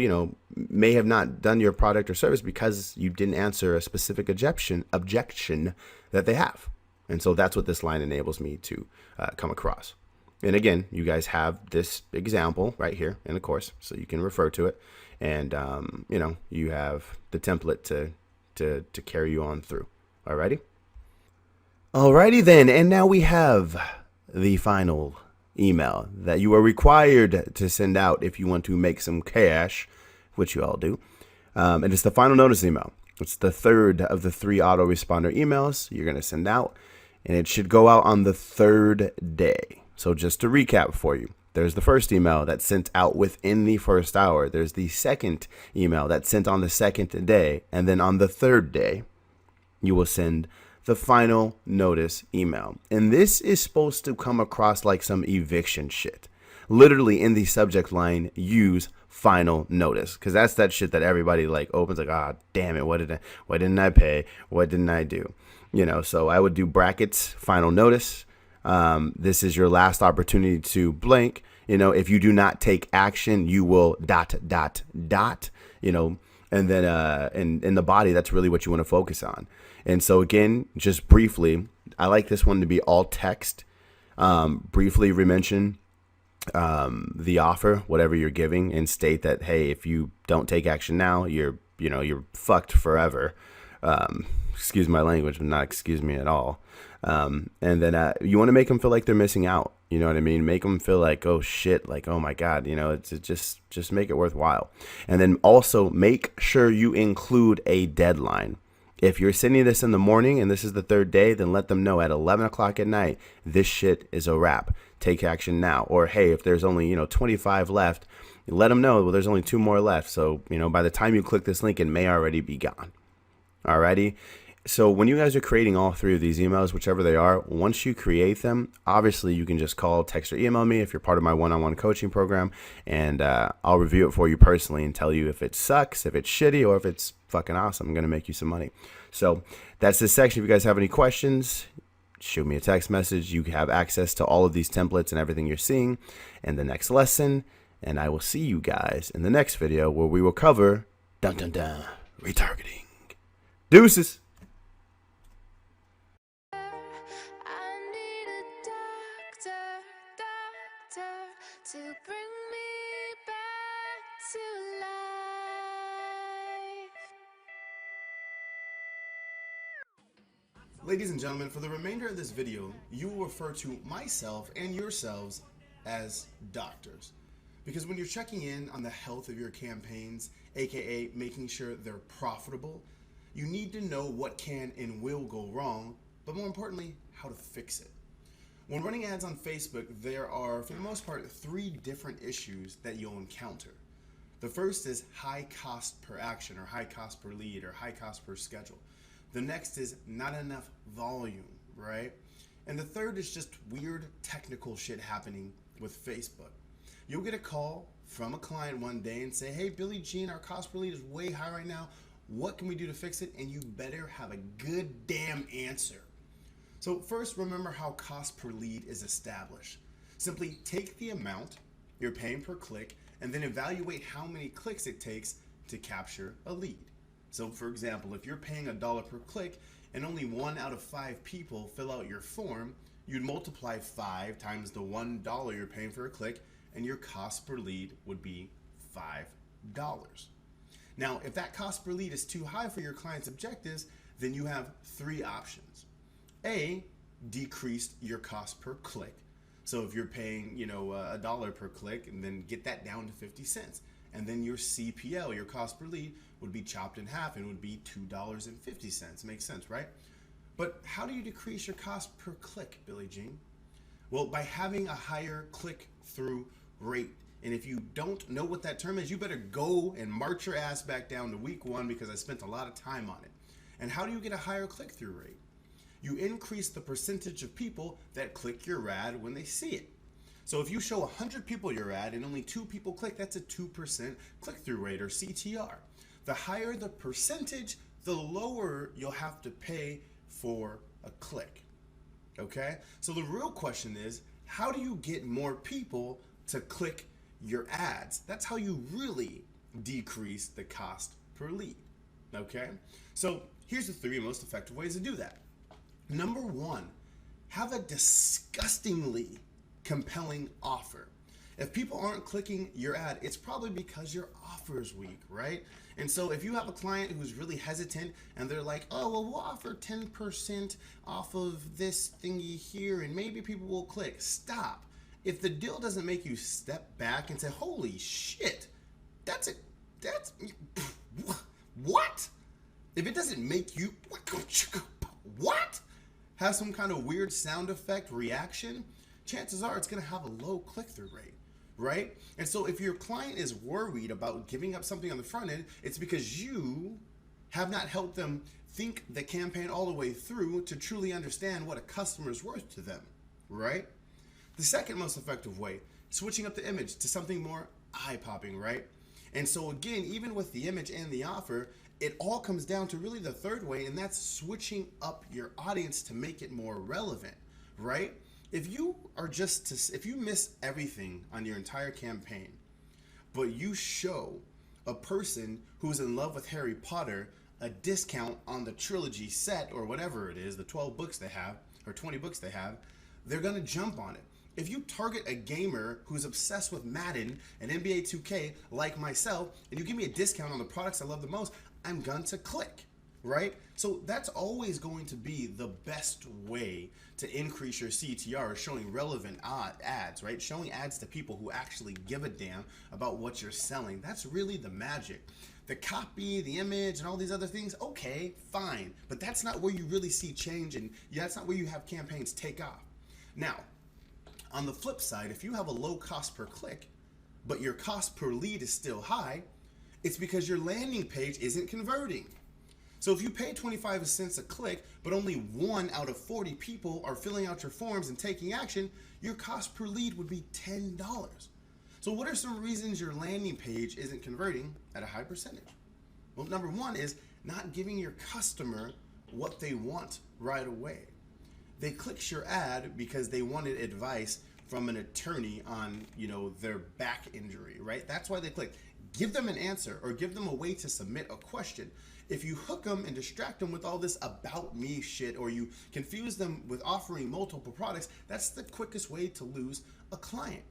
may have not done your product or service because you didn't answer a specific objection that they have. And so that's what this line enables me to come across. And again, you guys have this example right here in the course, so you can refer to it. And, you have the template to carry you on through. Alrighty? Alrighty then. And now we have the final email that you are required to send out if you want to make some cash, which you all do. And it's the final notice email. It's the third of the 3 autoresponder emails you're going to send out, and it should go out on the 3rd day. So just to recap for you, there's the first email that's sent out within the first hour. There's the second email that's sent on the 2nd day. And then on the 3rd day, you will send the final notice email. And this is supposed to come across like some eviction shit. Literally in the subject line, use final notice, because that's that shit that everybody opens ah, damn it, why didn't I pay? What didn't I do? So I would do brackets, final notice. This is your last opportunity to blank. If you do not take action, you will ... and then in the body, that's really what you want to focus on. And so again, just briefly, I like this one to be all text. Briefly mention the offer, whatever you're giving, and state that, hey, if you don't take action now, you're fucked forever. Excuse my language, but not excuse me at all. And then you want to make them feel like they're missing out. You know what I mean? Make them feel like, oh shit, oh my God, it's just make it worthwhile. And then also make sure you include a deadline. If you're sending this in the morning and this is the 3rd day, then let them know at 11 o'clock at night, this shit is a wrap. Take action now. Or hey, if there's only 25 left, let them know, well, there's only 2 more left. So by the time you click this link, it may already be gone. Alrighty. So when you guys are creating all 3 of these emails, whichever they are, once you create them, obviously you can just call, text, or email me if you're part of my one-on-one coaching program, and I'll review it for you personally and tell you if it sucks, if it's shitty, or if it's fucking awesome. I'm going to make you some money. So that's this section. If you guys have any questions, shoot me a text message. You have access to all of these templates and everything you're seeing in the next lesson, and I will see you guys in the next video where we will cover retargeting. Deuces. To bring me back to life. Ladies and gentlemen, for the remainder of this video, you will refer to myself and yourselves as doctors. Because when you're checking in on the health of your campaigns, aka making sure they're profitable, you need to know what can and will go wrong, but more importantly, how to fix it. When running ads on Facebook, there are, for the most part, 3 different issues that you'll encounter. The first is high cost per action, or high cost per lead, or high cost per schedule. The next is not enough volume, right? And the third is just weird technical shit happening with Facebook. You'll get a call from a client one day and say, hey, Billy Jean, our cost per lead is way high right now. What can we do to fix it? And you better have a good damn answer. So first, remember how cost per lead is established. Simply take the amount you're paying per click and then evaluate how many clicks it takes to capture a lead. So for example, if you're paying $1 per click and only 1 out of 5 people fill out your form, you'd multiply 5 times the $1 you're paying for a click, and your cost per lead would be $5. Now, if that cost per lead is too high for your client's objectives, then you have 3 options. A, decrease your cost per click. So if you're paying, $1 per click, and then get that down to 50 cents. And then your CPL, your cost per lead, would be chopped in half and would be $2.50. Makes sense, right? But how do you decrease your cost per click, Billy Jean? Well, by having a higher click-through rate. And if you don't know what that term is, you better go and march your ass back down to week 1, because I spent a lot of time on it. And how do you get a higher click-through rate? you increase the percentage of people that click your ad when they see it. So if you show 100 people your ad and only 2 people click, that's a 2% click-through rate, or CTR. The higher the percentage, the lower you'll have to pay for a click. Okay? So the real question is, how do you get more people to click your ads? That's how you really decrease the cost per lead. Okay? So here's the 3 most effective ways to do that. Number 1, have a disgustingly compelling offer. If people aren't clicking your ad, it's probably because your offer is weak, right? And so if you have a client who's really hesitant and they're like, oh, well, we'll offer 10% off of this thingy here and maybe people will click. Stop. If the deal doesn't make you step back and say, holy shit, that's what? If it doesn't make you, what? Have some kind of weird sound effect reaction, chances are it's going to have a low click-through rate, right? And so if your client is worried about giving up something on the front end, it's because you have not helped them think the campaign all the way through to truly understand what a customer is worth to them, right? The second most effective way, switching up the image to something more eye-popping, right? And so again, even with the image and the offer, it all comes down to really the third way, and that's switching up your audience to make it more relevant, right? If you miss everything on your entire campaign, but you show a person who's in love with Harry Potter a discount on the trilogy set or whatever it is, the 12 books they have or 20 books they have, they're gonna jump on it. If you target a gamer who's obsessed with Madden and NBA 2K like myself, and you give me a discount on the products I love the most, I'm going to click, right? So that's always going to be the best way to increase your CTR, showing relevant ads, right? Showing ads to people who actually give a damn about what you're selling. That's really the magic. The copy, the image, and all these other things, okay, fine. But that's not where you really see change, and that's not where you have campaigns take off. Now, on the flip side, if you have a low cost per click, but your cost per lead is still high, it's because your landing page isn't converting. So if you pay 25 cents a click, but only 1 out of 40 people are filling out your forms and taking action, your cost per lead would be $10. So what are some reasons your landing page isn't converting at a high percentage? Well, number 1 is not giving your customer what they want right away. They clicked your ad because they wanted advice from an attorney on, their back injury, right? That's why they clicked. Give them an answer or give them a way to submit a question. If you hook them and distract them with all this about me shit, or you confuse them with offering multiple products, that's the quickest way to lose a client.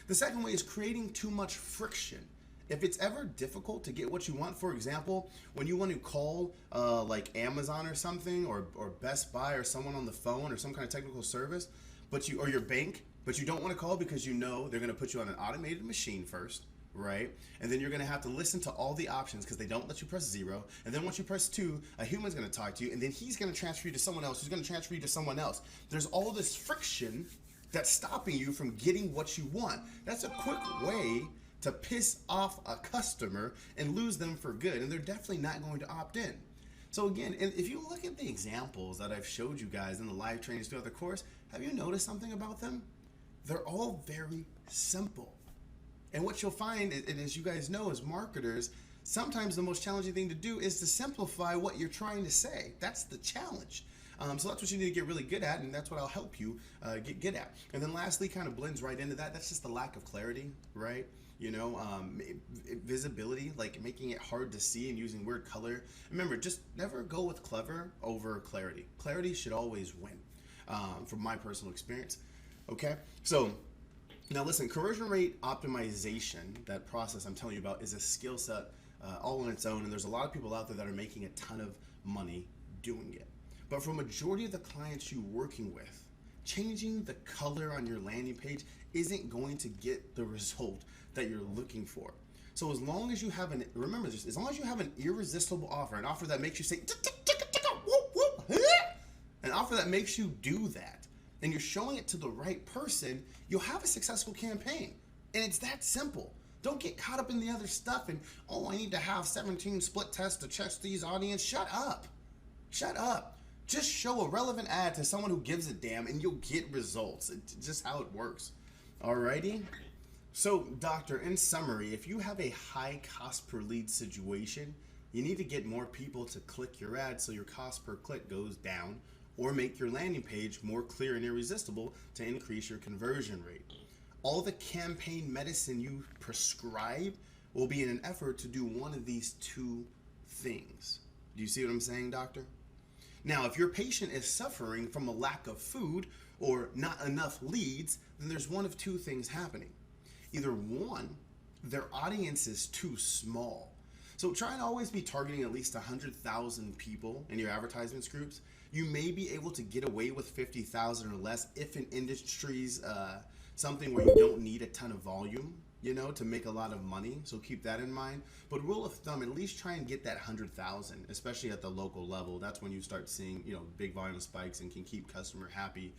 The second way is creating too much friction. If it's ever difficult to get what you want, for example, when you want to call like Amazon or something, or Best Buy or someone on the phone or some kind of technical service, or your bank, but you don't want to call because you know they're going to put you on an automated machine first, right? And then you're going to have to listen to all the options because they don't let you press 0. And then once you press 2, a human's going to talk to you, and then he's going to transfer you to someone else who's going to transfer you to someone else. There's all this friction that's stopping you from getting what you want. That's a quick way to piss off a customer and lose them for good, and they're definitely not going to opt in. So again, if you look at the examples that I've showed you guys in the live trainings throughout the course, have you noticed something about them? They're all very simple. And what you'll find, and as you guys know as marketers, sometimes the most challenging thing to do is to simplify what you're trying to say. That's the challenge. So that's what you need to get really good at, and that's what I'll help you get good at. And then lastly, kind of blends right into that, that's just the lack of clarity, right? Visibility, like making it hard to see and using weird color. Remember, just never go with clever over clarity. Clarity should always win, from my personal experience. Okay, so now listen, conversion rate optimization, that process I'm telling you about, is a skill set all on its own, and there's a lot of people out there that are making a ton of money doing it. But for a majority of the clients you're working with, changing the color on your landing page isn't going to get the result that you're looking for. So as long as you have remember this, as long as you have an irresistible offer, an offer that makes you say, an offer that makes you do that, and you're showing it to the right person, you'll have a successful campaign. And it's that simple. Don't get caught up in the other stuff and, I need to have 17 split tests to check these audience. Shut up. Shut up. Just show a relevant ad to someone who gives a damn and you'll get results. It's just how it works. Alrighty? So, doctor, in summary, if you have a high cost per lead situation, you need to get more people to click your ad so your cost per click goes down, or make your landing page more clear and irresistible to increase your conversion rate. All the campaign medicine you prescribe will be in an effort to do one of these two things. Do you see what I'm saying, doctor? Now, if your patient is suffering from a lack of food or not enough leads, then there's one of two things happening. Either one, their audience is too small. So try and always be targeting at least 100,000 people in your advertisements groups. You may be able to get away with 50,000 or less if an industry's something where you don't need a ton of volume, you know, to make a lot of money. So keep that in mind. But rule of thumb, at least try and get that 100,000, especially at the local level. That's when you start seeing, you know, big volume spikes and can keep customer happy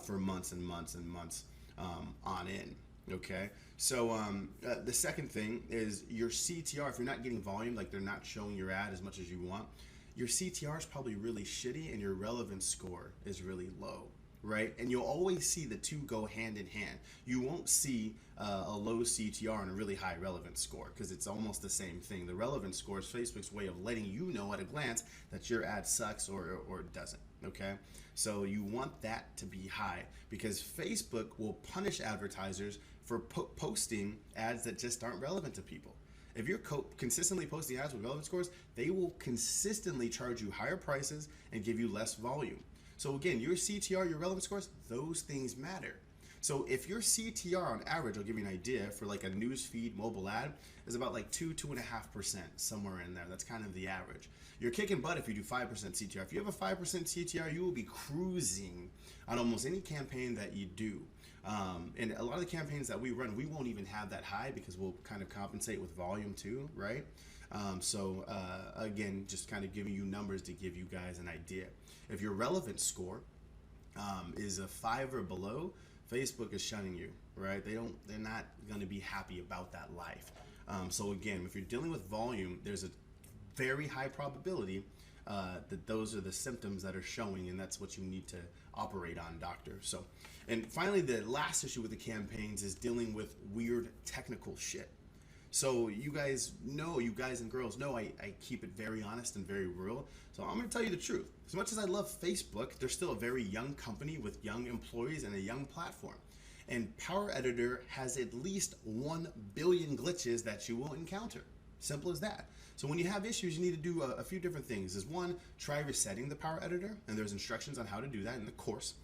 for months and months and months on end. Okay, so the second thing is your CTR. If you're not getting volume, like they're not showing your ad as much as you want, your CTR is probably really shitty and your relevance score is really low, right? And you'll always see the two go hand in hand. You won't see a low CTR and a really high relevance score because it's almost the same thing. The relevance score is Facebook's way of letting you know at a glance that your ad sucks or it doesn't, okay? So you want that to be high because Facebook will punish advertisers for posting ads that just aren't relevant to people. If you're consistently posting ads with relevant scores, they will consistently charge you higher prices and give you less volume. So again, your CTR, your relevant scores, those things matter. So if your CTR on average, I'll give you an idea, for like a newsfeed mobile ad, is about like 2.5%, somewhere in there. That's kind of the average. You're kicking butt if you do 5% CTR. If you have a 5% CTR, you will be cruising on almost any campaign that you do. And a lot of the campaigns that we run, we won't even have that high because we'll kind of compensate with volume too, right? Again, just kind of giving you numbers to give you guys an idea. If your relevance score is a 5 or below, Facebook is shunning you, right? They're not going to be happy about that life. So again, if you're dealing with volume, there's a very high probability that those are the symptoms that are showing, and that's what you need to operate on, doctor. So, and finally, the last issue with the campaigns is dealing with weird technical shit. So you guys and girls know I keep it very honest and very real. So I'm going to tell you the truth. As much as I love Facebook, they're still a very young company with young employees and a young platform. And Power Editor has at least 1 billion glitches that you will encounter. Simple as that. So when you have issues, you need to do a few different things. Is one, try resetting the Power Editor, and there's instructions on how to do that in the course.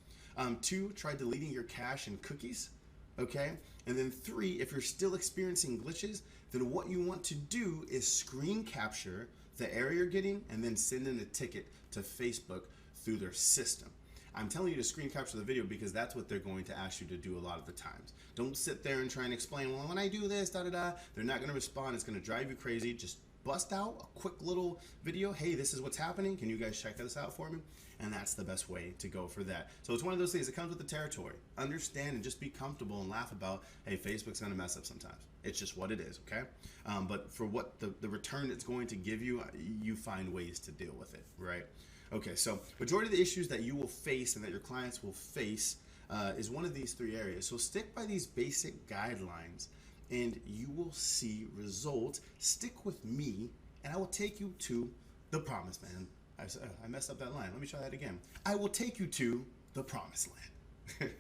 2, try deleting your cache and cookies. Okay, and then 3, if you're still experiencing glitches, then what you want to do is screen capture the error you're getting and then send in a ticket to Facebook through their system. I'm telling you to screen capture the video because that's what they're going to ask you to do a lot of the times. Don't sit there and try and explain, well, when I do this, da-da-da, they're not going to respond. It's going to drive you crazy. Just bust out a quick little video. Hey, this is what's happening. Can you guys check this out for me? And that's the best way to go for that. So it's one of those things that comes with the territory. Understand and just be comfortable and laugh about, hey, Facebook's going to mess up sometimes. It's just what it is, okay? But for what the return it's going to give you, you find ways to deal with it, right? Okay, so majority of the issues that you will face and that your clients will face is one of these 3 areas. So stick by these basic guidelines and you will see results. Stick with me and I will take you to the promised land. I messed up that line. Let me try that again. I will take you to the promised land.